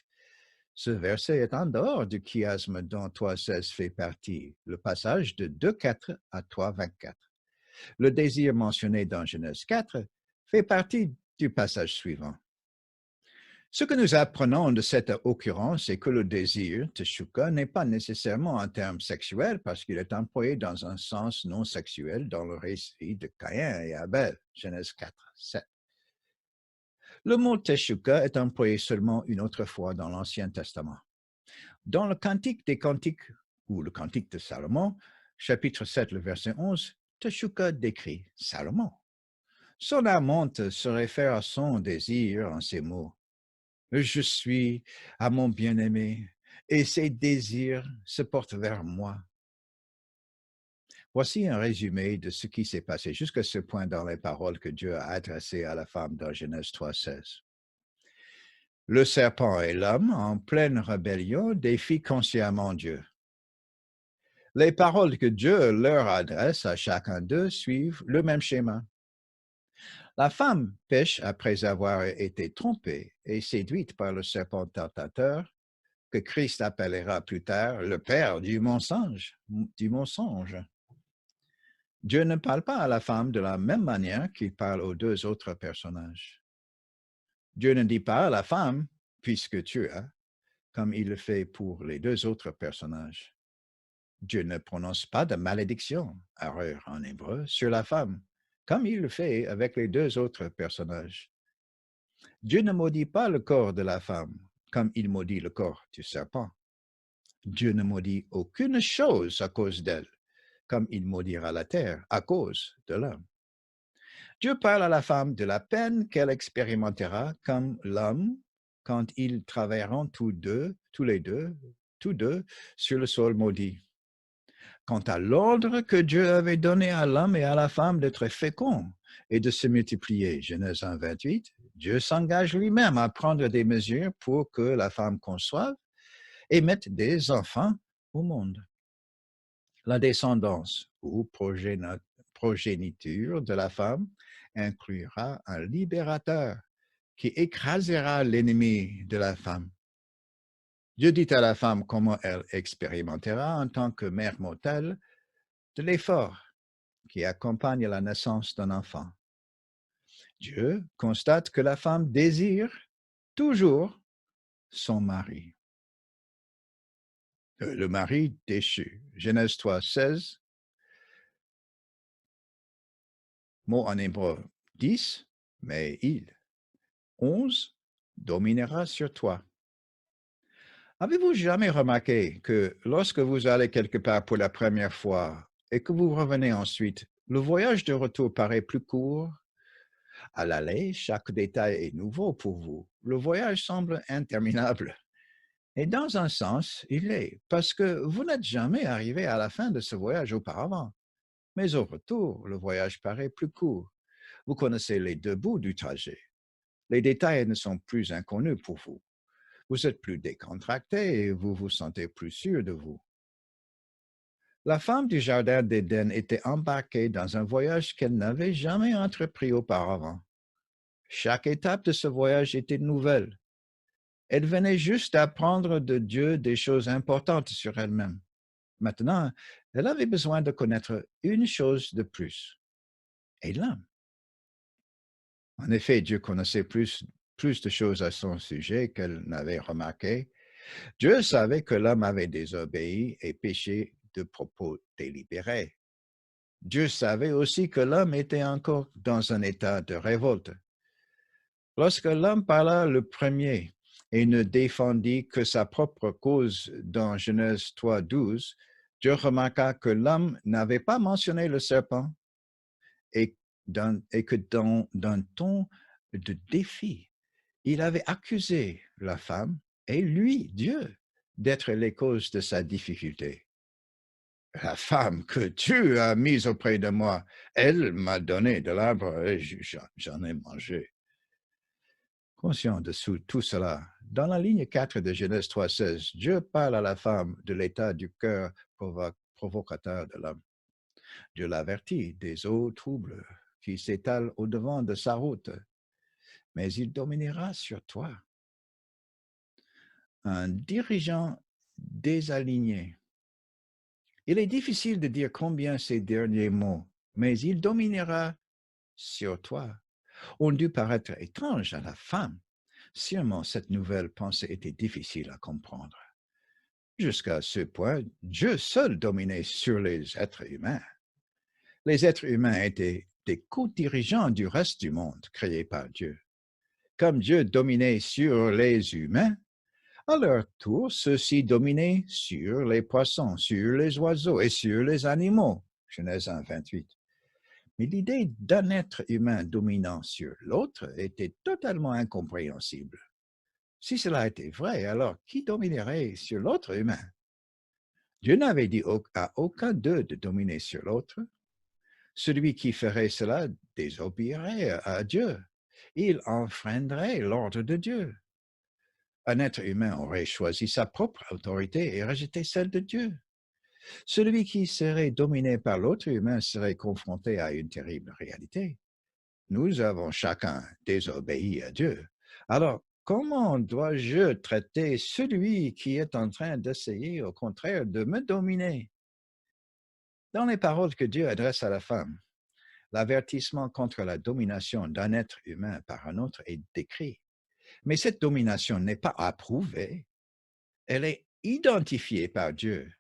Ce verset est en dehors du chiasme dont 3.16 fait partie, le passage de 2.4 à 3.24. Le désir mentionné dans Genèse 4 fait partie du passage suivant. Ce que nous apprenons de cette occurrence est que le désir, teshuka, n'est pas nécessairement un terme sexuel parce qu'il est employé dans un sens non sexuel dans le récit de Caïn et Abel, Genèse 4, 7. Le mot teshuka est employé seulement une autre fois dans l'Ancien Testament. Dans le Cantique des Cantiques, ou le Cantique de Salomon, chapitre 7, le verset 11, teshuka décrit Salomon. Son amante se réfère à son désir en ces mots. Je suis à mon bien-aimé, et ses désirs se portent vers moi. Voici un résumé de ce qui s'est passé jusqu'à ce point dans les paroles que Dieu a adressées à la femme dans Genèse 3.16. Le serpent et l'homme, en pleine rébellion, défient consciemment Dieu. Les paroles que Dieu leur adresse à chacun d'eux suivent le même schéma. La femme pêche après avoir été trompée et séduite par le serpent tentateur, que Christ appellera plus tard le père du mensonge, du mensonge. Dieu ne parle pas à la femme de la même manière qu'il parle aux deux autres personnages. Dieu ne dit pas à la femme, puisque tu as, comme il le fait pour les deux autres personnages. Dieu ne prononce pas de malédiction, erreur en hébreu, sur la femme, comme il le fait avec les deux autres personnages. Dieu ne maudit pas le corps de la femme, comme il maudit le corps du serpent. Dieu ne maudit aucune chose à cause d'elle, comme il maudira la terre à cause de l'homme. Dieu parle à la femme de la peine qu'elle expérimentera comme l'homme quand ils travailleront tous les deux, tous deux, sur le sol maudit. Quant à l'ordre que Dieu avait donné à l'homme et à la femme d'être féconds et de se multiplier, Genèse 1, 28, Dieu s'engage lui-même à prendre des mesures pour que la femme conçoive et mette des enfants au monde. La descendance ou progéniture de la femme inclura un libérateur qui écrasera l'ennemi de la femme. Dieu dit à la femme comment elle expérimentera en tant que mère mortelle de l'effort qui accompagne la naissance d'un enfant. Dieu constate que la femme désire toujours son mari. Le mari déchu. Genèse 3, 16. Mot en hébreu 10, mais il. 11. Dominera sur toi. Avez-vous jamais remarqué que lorsque vous allez quelque part pour la première fois et que vous revenez ensuite, le voyage de retour paraît plus court? À l'aller, chaque détail est nouveau pour vous. Le voyage semble interminable. Et dans un sens, il l'est, parce que vous n'êtes jamais arrivé à la fin de ce voyage auparavant. Mais au retour, le voyage paraît plus court. Vous connaissez les deux bouts du trajet. Les détails ne sont plus inconnus pour vous. Vous êtes plus décontracté et vous vous sentez plus sûr de vous. La femme du jardin d'Éden était embarquée dans un voyage qu'elle n'avait jamais entrepris auparavant. Chaque étape de ce voyage était nouvelle. Elle venait juste d'apprendre de Dieu des choses importantes sur elle-même. Maintenant, elle avait besoin de connaître une chose de plus, et l'homme. En effet, Dieu connaissait plus de choses à son sujet qu'elle n'avait remarqué. Dieu savait que l'homme avait désobéi et péché de propos délibérés. Dieu savait aussi que l'homme était encore dans un état de révolte. Lorsque l'homme parla le premier et ne défendit que sa propre cause dans Genèse 3, 12, Dieu remarqua que l'homme n'avait pas mentionné le serpent et que d'un ton de défi, il avait accusé la femme et lui, Dieu, d'être les causes de sa difficulté. La femme que tu as mise auprès de moi, elle m'a donné de l'arbre et j'en ai mangé. Conscient de tout cela, dans la ligne 4 de Genèse 3,16, Dieu parle à la femme de l'état du cœur provocateur de l'homme. Dieu l'avertit des eaux troubles qui s'étalent au-devant de sa route, mais il dominera sur toi. Un dirigeant désaligné. Il est difficile de dire combien ces derniers mots, mais il dominera sur toi, ont dû paraître étranges à la femme. Sûrement, cette nouvelle pensée était difficile à comprendre. Jusqu'à ce point, Dieu seul dominait sur les êtres humains. Les êtres humains étaient des co-dirigeants du reste du monde créé par Dieu. Comme Dieu dominait sur les humains, à leur tour, ceux-ci dominaient sur les poissons, sur les oiseaux et sur les animaux. Genèse 1, 28. Mais l'idée d'un être humain dominant sur l'autre était totalement incompréhensible. Si cela était vrai, alors qui dominerait sur l'autre humain? Dieu n'avait dit à aucun d'eux de dominer sur l'autre. Celui qui ferait cela désobéirait à Dieu. Il enfreindrait l'ordre de Dieu. Un être humain aurait choisi sa propre autorité et rejeté celle de Dieu. Celui qui serait dominé par l'autre humain serait confronté à une terrible réalité. nous avons chacun désobéi à Dieu. Alors, comment dois-je traiter celui qui est en train d'essayer, au contraire, de me dominer? Dans les paroles que Dieu adresse à la femme, l'avertissement contre la domination d'un être humain par un autre est décrit. Mais cette domination n'est pas approuvée, elle est identifiée par Dieu,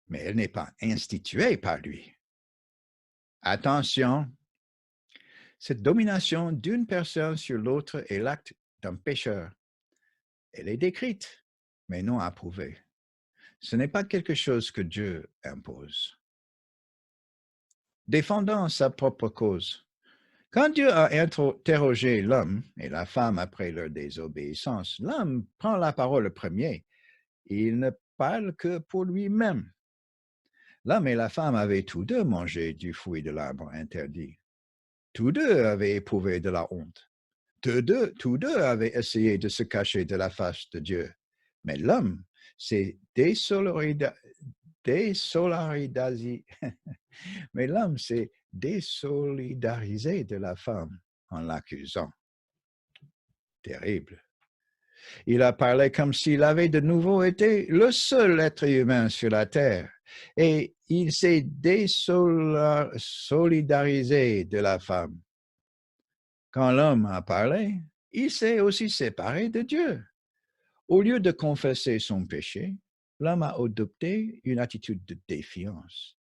mais elle n'est pas instituée par lui. Attention, cette domination d'une personne sur l'autre est l'acte d'un pécheur. Elle est décrite, mais non approuvée. Ce n'est pas quelque chose que Dieu impose. Défendant sa propre cause. Quand Dieu a interrogé l'homme et la femme après leur désobéissance, l'homme prend la parole le premier. Il ne parle que pour lui-même. L'homme et la femme avaient tous deux mangé du fruit de l'arbre interdit. Tous deux avaient éprouvé de la honte. Tous deux avaient essayé de se cacher de la face de Dieu. Mais l'homme s'est désolidarisé Mais l'homme s'est désolidarisé de la femme en l'accusant. Terrible. Il a parlé comme s'il avait de nouveau été le seul être humain sur la terre. Et il s'est désolidarisé de la femme. Quand l'homme a parlé, il s'est aussi séparé de Dieu. Au lieu de confesser son péché, l'homme a adopté une attitude de défiance.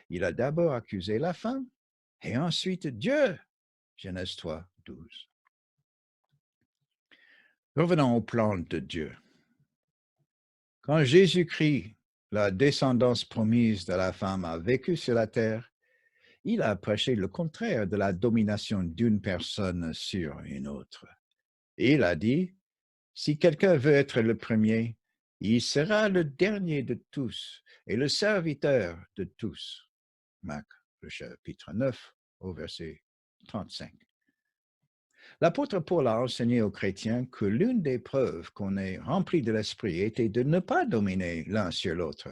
Il a d'abord accusé la femme et ensuite Dieu. Genèse 3, 12. Revenons au plan de Dieu. Quand Jésus-Christ, la descendance promise de la femme, a vécu sur la terre, il a prêché le contraire de la domination d'une personne sur une autre. Il a dit, si quelqu'un veut être le premier, il sera le dernier de tous et le serviteur de tous. Marc, le chapitre 9, au verset 35. L'apôtre Paul a enseigné aux chrétiens que l'une des preuves qu'on est rempli de l'Esprit était de ne pas dominer l'un sur l'autre.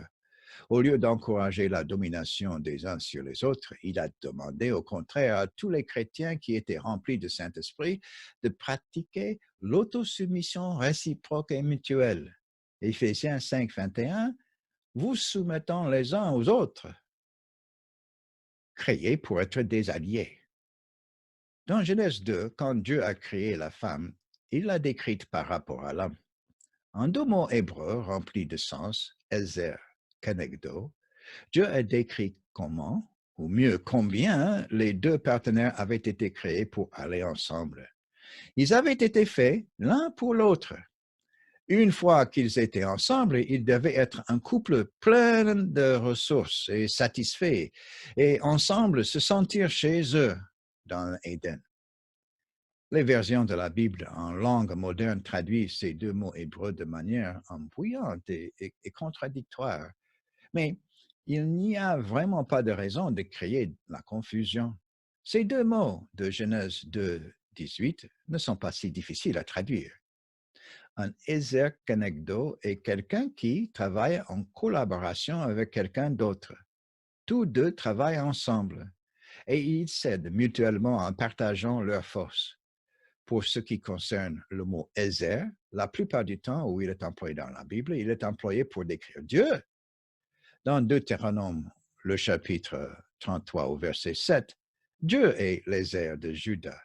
Au lieu d'encourager la domination des uns sur les autres, il a demandé au contraire à tous les chrétiens qui étaient remplis de Saint-Esprit de pratiquer l'autosoumission réciproque et mutuelle. Éphésiens 5, 21, vous soumettant les uns aux autres, créés pour être des alliés. Dans Genèse 2, quand Dieu a créé la femme, il l'a décrite par rapport à l'homme. En deux mots hébreux remplis de sens, ezer, kenegdo, Dieu a décrit comment, ou mieux combien, les deux partenaires avaient été créés pour aller ensemble. Ils avaient été faits l'un pour l'autre. Une fois qu'ils étaient ensemble, ils devaient être un couple plein de ressources et satisfait, et ensemble se sentir chez eux dans Éden. Les versions de la Bible en langue moderne traduisent ces deux mots hébreux de manière embrouillante et contradictoire. Mais il n'y a vraiment pas de raison de créer la confusion. Ces deux mots de Genèse 2, 18 ne sont pas si difficiles à traduire. Un ezer kenegdo est quelqu'un qui travaille en collaboration avec quelqu'un d'autre. Tous deux travaillent ensemble et ils s'aident mutuellement en partageant leurs forces. Pour ce qui concerne le mot ezer, la plupart du temps où il est employé dans la Bible, il est employé pour décrire Dieu. Dans Deutéronome, le chapitre 33 au verset 7, Dieu est l'Ézer de Juda.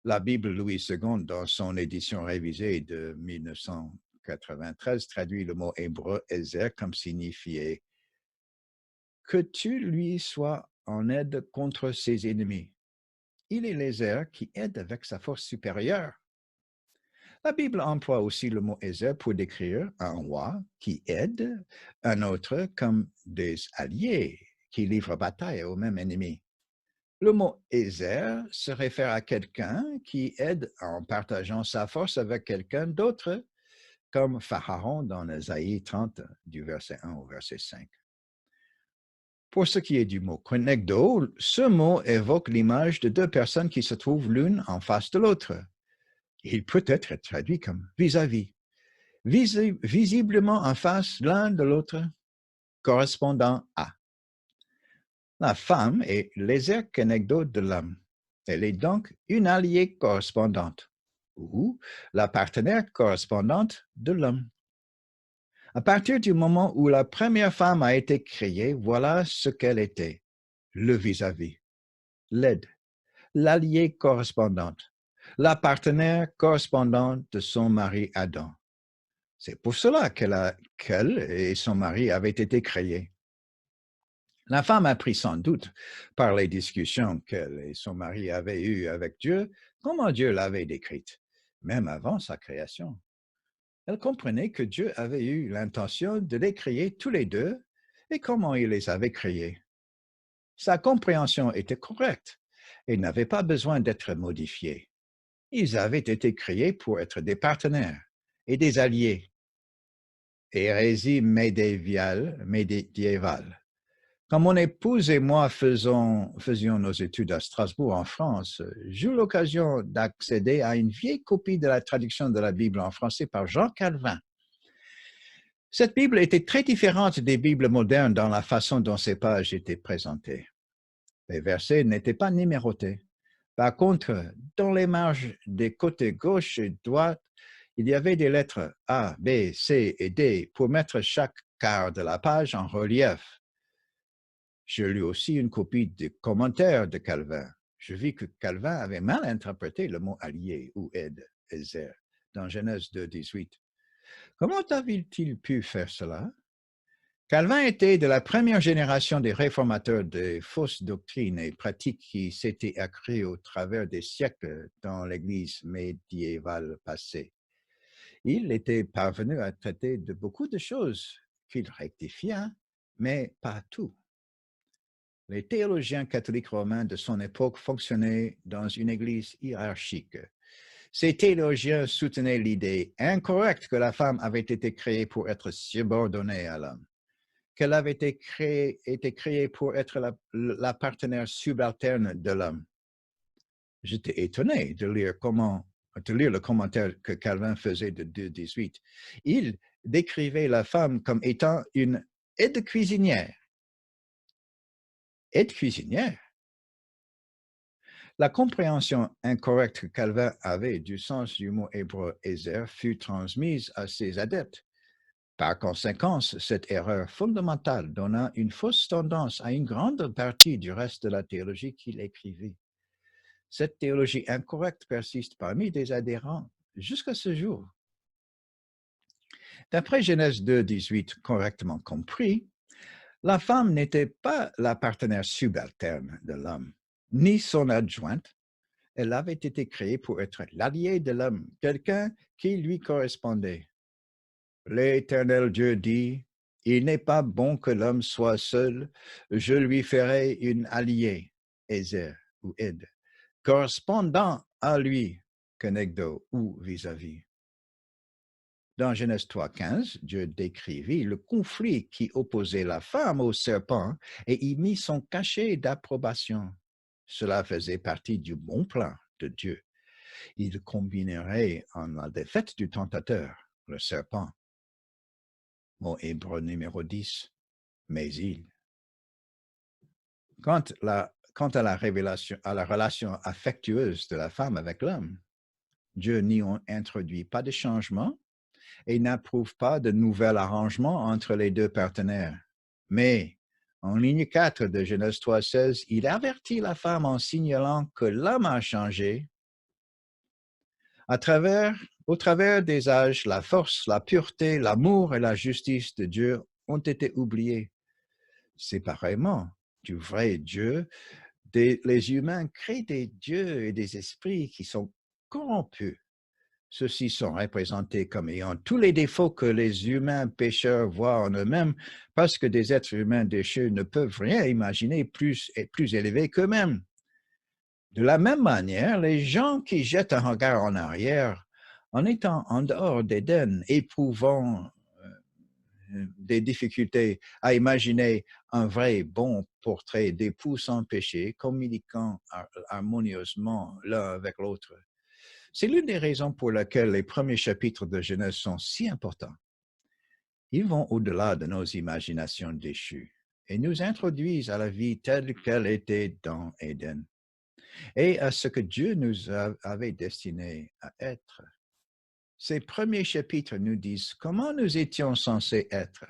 La Bible Louis II, dans son édition révisée de 1993, traduit le mot hébreu Ézer comme signifié « que tu lui sois en aide contre ses ennemis ». Il est l'Ézer qui aide avec sa force supérieure. La Bible emploie aussi le mot Ézer pour décrire un roi qui aide un autre comme des alliés qui livrent bataille au même ennemi. Le mot Ézer se réfère à quelqu'un qui aide en partageant sa force avec quelqu'un d'autre, comme Pharaon dans Ésaïe 30, du verset 1 au verset 5. Pour ce qui est du mot konegdo, ce mot évoque l'image de deux personnes qui se trouvent l'une en face de l'autre. Il peut être traduit comme vis-à-vis, visiblement en face l'un de l'autre, correspondant à. La femme est l'ézer kenegdo de l'homme. Elle est donc une alliée correspondante ou la partenaire correspondante de l'homme. À partir du moment où la première femme a été créée, voilà ce qu'elle était, le vis-à-vis, l'aide, l'alliée correspondante, la partenaire correspondante de son mari Adam. C'est pour cela qu'elle et son mari avaient été créés. La femme apprit sans doute, par les discussions qu'elle et son mari avaient eues avec Dieu, comment Dieu l'avait décrite, même avant sa création. Elle comprenait que Dieu avait eu l'intention de les créer tous les deux et comment il les avait créés. Sa compréhension était correcte et n'avait pas besoin d'être modifiée. Ils avaient été créés pour être des partenaires et des alliés. Hérésie médiévale. Quand mon épouse et moi faisions nos études à Strasbourg, en France, j'eus l'occasion d'accéder à une vieille copie de la traduction de la Bible en français par Jean Calvin. Cette Bible était très différente des Bibles modernes dans la façon dont ces pages étaient présentées. Les versets n'étaient pas numérotés. Par contre, dans les marges des côtés gauche et droite, il y avait des lettres A, B, C et D pour mettre chaque quart de la page en relief. Je lus aussi une copie des commentaires de Calvin. Je vis que Calvin avait mal interprété le mot allié ou aide, Ezer, dans Genèse 2, 18. Comment avait-il pu faire cela? Calvin était de la première génération des réformateurs des fausses doctrines et pratiques qui s'étaient accrues au travers des siècles dans l'Église médiévale passée. Il était parvenu à traiter de beaucoup de choses qu'il rectifia, mais pas tout. Les théologiens catholiques romains de son époque fonctionnaient dans une église hiérarchique. Ces théologiens soutenaient l'idée incorrecte que la femme avait été créée pour être subordonnée à l'homme, qu'elle avait été créée pour être la partenaire subalterne de l'homme. J'étais étonné de lire le commentaire que Calvin faisait de 2.18. Il décrivait la femme comme étant une aide cuisinière. Aide cuisinière? La compréhension incorrecte que Calvin avait du sens du mot hébreu Ezer fut transmise à ses adeptes. Par conséquent, cette erreur fondamentale donna une fausse tendance à une grande partie du reste de la théologie qu'il écrivit. Cette théologie incorrecte persiste parmi des adhérents jusqu'à ce jour. D'après Genèse 2, 18, correctement compris, la femme n'était pas la partenaire subalterne de l'homme, ni son adjointe. Elle avait été créée pour être l'allié de l'homme, quelqu'un qui lui correspondait. L'Éternel Dieu dit, « Il n'est pas bon que l'homme soit seul, je lui ferai une alliée, Ezer ou aide, correspondant à lui, Kenegdo ou vis-à-vis. » Dans Genèse 3.15, Dieu décrivit le conflit qui opposait la femme au serpent et y mit son cachet d'approbation. Cela faisait partie du bon plan de Dieu. Il combinerait en la défaite du tentateur, le serpent. Mot hébreu numéro 10, mais il. Quant à la révélation, à la relation affectueuse de la femme avec l'homme, Dieu n'y introduit pas de changement et n'approuve pas de nouvel arrangement entre les deux partenaires. Mais, en ligne 4 de Genèse 3.16, il avertit la femme en signalant que l'homme a changé. Au travers des âges, la force, la pureté, l'amour et la justice de Dieu ont été oubliés. Séparément du vrai Dieu, les humains créent des dieux et des esprits qui sont corrompus. Ceux-ci sont représentés comme ayant tous les défauts que les humains pécheurs voient en eux-mêmes, parce que des êtres humains déchus ne peuvent rien imaginer plus élevé qu'eux-mêmes. De la même manière, les gens qui jettent un regard en arrière, en étant en dehors d'Éden, éprouvant des difficultés à imaginer un vrai bon portrait d'époux sans péché, communiquant harmonieusement l'un avec l'autre. C'est l'une des raisons pour lesquelles les premiers chapitres de Genèse sont si importants. Ils vont au-delà de nos imaginations déchues et nous introduisent à la vie telle qu'elle était dans Éden. et à ce que Dieu nous avait destiné à être. Ces premiers chapitres nous disent comment nous étions censés être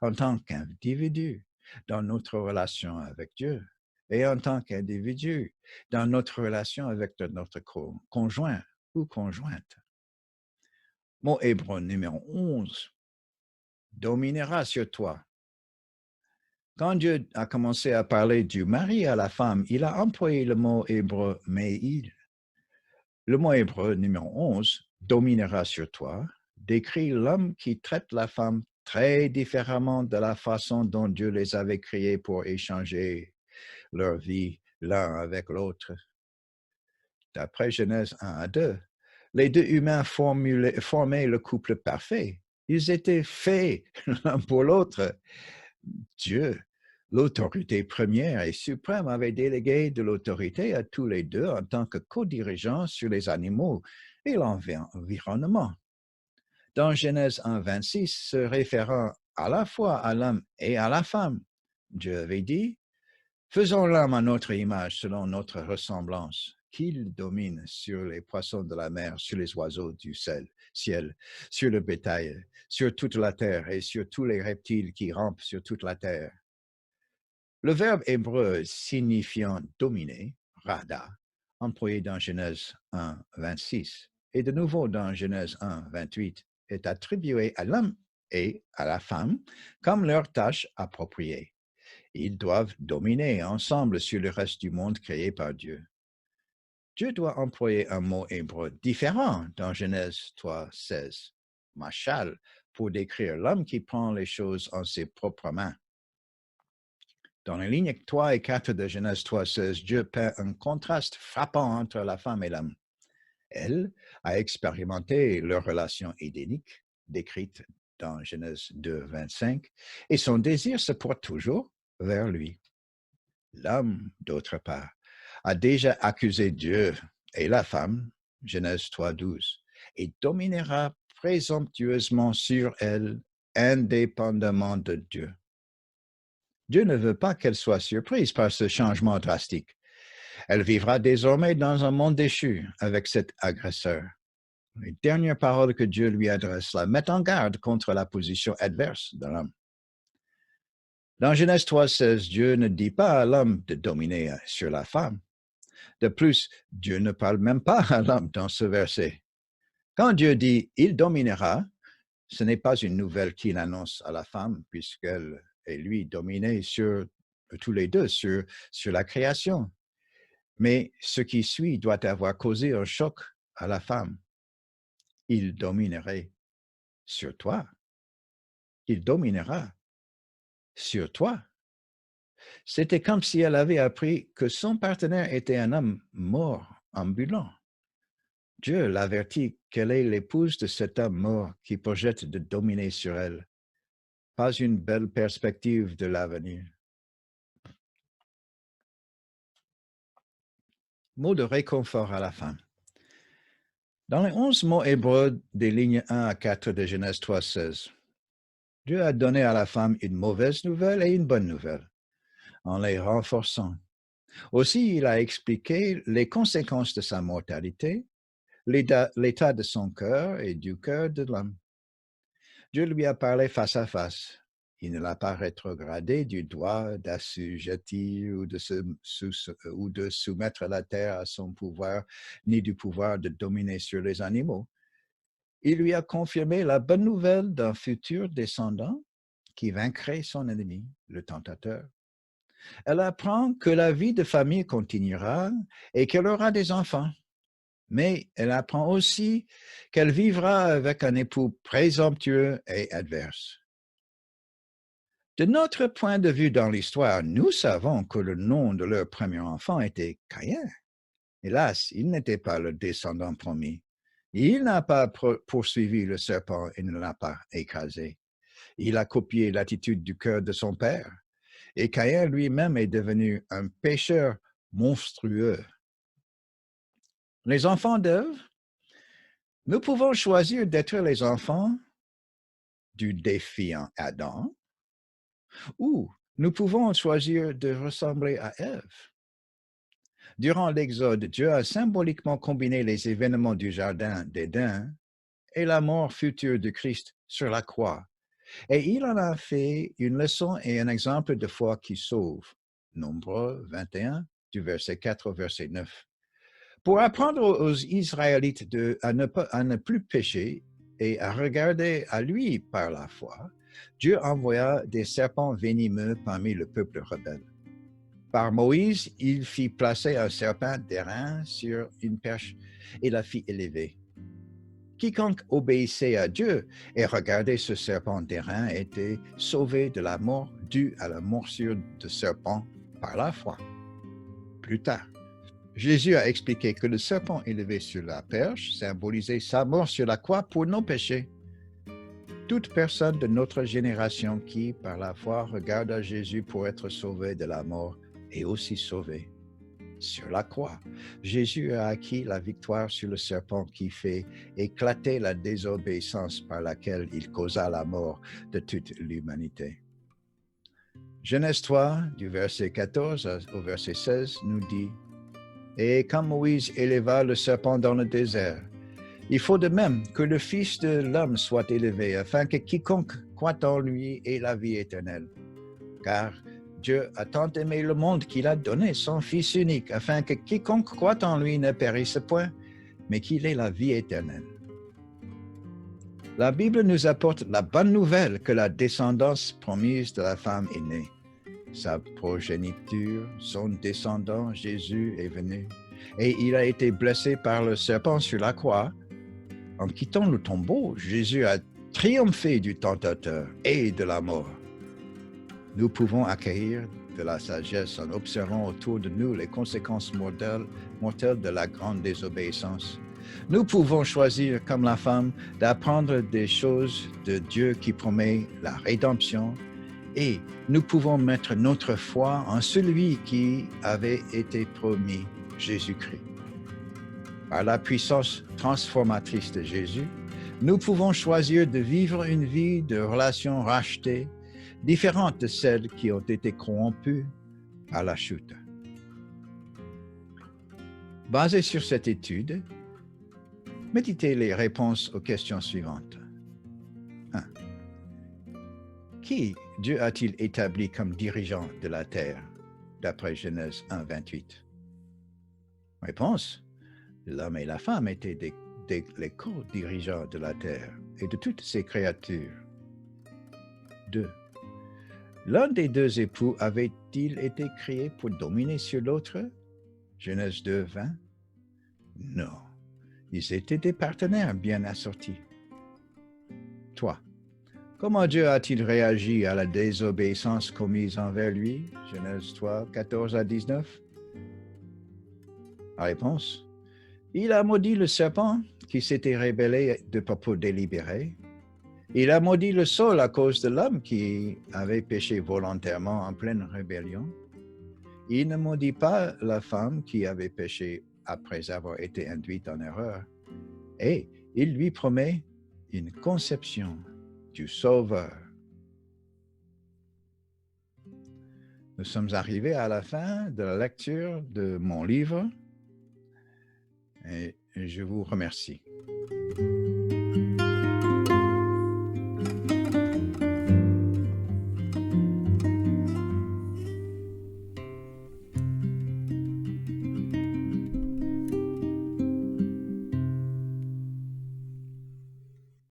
en tant qu'individus dans notre relation avec Dieu et en tant qu'individu dans notre relation avec notre conjoint ou conjointe. Mot hébreu numéro 11 dominera sur toi. Quand Dieu a commencé à parler du mari à la femme, il a employé le mot hébreu me'il. Le mot hébreu numéro 11, dominera sur toi, décrit l'homme qui traite la femme très différemment de la façon dont Dieu les avait créés pour échanger leur vie l'un avec l'autre. D'après Genèse 1 à 2, les deux humains formaient le couple parfait. Ils étaient faits l'un pour l'autre. Dieu, l'autorité première et suprême, avait délégué de l'autorité à tous les deux en tant que co-dirigeants sur les animaux et l'environnement. Dans Genèse 1, 26, se référant à la fois à l'homme et à la femme, Dieu avait dit, « Faisons l'homme à notre image selon notre ressemblance, qu'il domine sur les poissons de la mer, sur les oiseaux du ciel, sur le bétail, sur toute la terre et sur tous les reptiles qui rampent sur toute la terre. » Le verbe hébreu signifiant dominer, rada, employé dans Genèse 1, 26, et de nouveau dans Genèse 1, 28, est attribué à l'homme et à la femme comme leur tâche appropriée. Ils doivent dominer ensemble sur le reste du monde créé par Dieu. Dieu doit employer un mot hébreu différent dans Genèse 3, 16, machal, pour décrire l'homme qui prend les choses en ses propres mains. Dans les lignes 3 et 4 de Genèse 3, 16, Dieu peint un contraste frappant entre la femme et l'homme. Elle a expérimenté leur relation édénique, décrite dans Genèse 2, 25, et son désir se porte toujours vers lui. L'homme, d'autre part, a déjà accusé Dieu et la femme, Genèse 3, 12, et dominera présomptueusement sur elle, indépendamment de Dieu. Dieu ne veut pas qu'elle soit surprise par ce changement drastique. Elle vivra désormais dans un monde déchu avec cet agresseur. Les dernières paroles que Dieu lui adresse la mettent en garde contre la position adverse de l'homme. Dans Genèse 3,16, Dieu ne dit pas à l'homme de dominer sur la femme. De plus, Dieu ne parle même pas à l'homme dans ce verset. Quand Dieu dit « il dominera », ce n'est pas une nouvelle qu'il annonce à la femme, puisqu'elle et lui dominaient sur tous les deux sur la création. Mais ce qui suit doit avoir causé un choc à la femme. Il dominerait sur toi. Il dominera sur toi. C'était comme si elle avait appris que son partenaire était un homme mort, ambulant. Dieu l'avertit qu'elle est l'épouse de cet homme mort qui projette de dominer sur elle. Pas une belle perspective de l'avenir. Mot de réconfort à la fin. Dans les 11 mots hébreux des lignes 1 à 4 de Genèse 3,16, Dieu a donné à la femme une mauvaise nouvelle et une bonne nouvelle, en les renforçant. Aussi, il a expliqué les conséquences de sa mortalité, l'état de son cœur et du cœur de l'homme. Dieu lui a parlé face à face. Il ne l'a pas rétrogradé du droit d'assujettir ou de soumettre la terre à son pouvoir, ni du pouvoir de dominer sur les animaux. Il lui a confirmé la bonne nouvelle d'un futur descendant qui vaincrait son ennemi, le tentateur. Elle apprend que la vie de famille continuera et qu'elle aura des enfants. Mais elle apprend aussi qu'elle vivra avec un époux présomptueux et adverse. De notre point de vue dans l'histoire, nous savons que le nom de leur premier enfant était Caïn. Hélas, il n'était pas le descendant promis. Il n'a pas poursuivi le serpent et ne l'a pas écrasé. Il a copié l'attitude du cœur de son père. Et Caïn lui-même est devenu un pécheur monstrueux. Les enfants d'Ève, nous pouvons choisir d'être les enfants du défiant Adam, ou nous pouvons choisir de ressembler à Ève. Durant l'Exode, Dieu a symboliquement combiné les événements du Jardin d'Éden et la mort future de Christ sur la croix. Et il en a fait une leçon et un exemple de foi qui sauve. Nombre 21, du verset 4 au verset 9. Pour apprendre aux Israélites à ne plus pécher et à regarder à lui par la foi, Dieu envoya des serpents venimeux parmi le peuple rebelle. Par Moïse, il fit placer un serpent d'airain sur une perche et la fit élever. Quiconque obéissait à Dieu et regardait ce serpent d'airain était sauvé de la mort due à la morsure de serpent par la foi. Plus tard, Jésus a expliqué que le serpent élevé sur la perche symbolisait sa mort sur la croix pour nos péchés. Toute personne de notre génération qui, par la foi, regarde à Jésus pour être sauvé de la mort est aussi sauvée. Sur la croix, Jésus a acquis la victoire sur le serpent qui fait éclater la désobéissance par laquelle il causa la mort de toute l'humanité. Genèse 3, du verset 14 au verset 16, nous dit « Et quand Moïse éleva le serpent dans le désert, il faut de même que le Fils de l'homme soit élevé, afin que quiconque croit en lui ait la vie éternelle. Car Dieu a tant aimé le monde qu'il a donné son Fils unique, afin que quiconque croit en lui ne périsse point, mais qu'il ait la vie éternelle. » La Bible nous apporte la bonne nouvelle que la descendance promise de la femme est née. Sa progéniture, son descendant Jésus est venu, et il a été blessé par le serpent sur la croix. En quittant le tombeau, Jésus a triomphé du tentateur et de la mort. Nous pouvons accueillir de la sagesse en observant autour de nous les conséquences mortelles de la grande désobéissance. Nous pouvons choisir, comme la femme, d'apprendre des choses de Dieu qui promet la rédemption, et nous pouvons mettre notre foi en celui qui avait été promis, Jésus-Christ. Par la puissance transformatrice de Jésus, nous pouvons choisir de vivre une vie de relations rachetées, différentes de celles qui ont été corrompues par la chute. Basé sur cette étude, méditez les réponses aux questions suivantes. 1. Qui Dieu a-t-il établi comme dirigeant de la terre, d'après Genèse 1, 28? Réponse. L'homme et la femme étaient les co-dirigeants de la terre et de toutes ses créatures. 2. L'un des deux époux avait-il été créé pour dominer sur l'autre? Genèse 2, 20. Non, ils étaient des partenaires bien assortis. 3. Comment Dieu a-t-il réagi à la désobéissance commise envers lui? Genèse 3, 14 à 19. La réponse. Il a maudit le serpent qui s'était rébellé de propos délibéré. Il a maudit le sol à cause de l'homme qui avait péché volontairement en pleine rébellion. Il ne maudit pas la femme qui avait péché après avoir été induite en erreur. Et il lui promet une conception du Sauveur. Nous sommes arrivés à la fin de la lecture de mon livre et je vous remercie.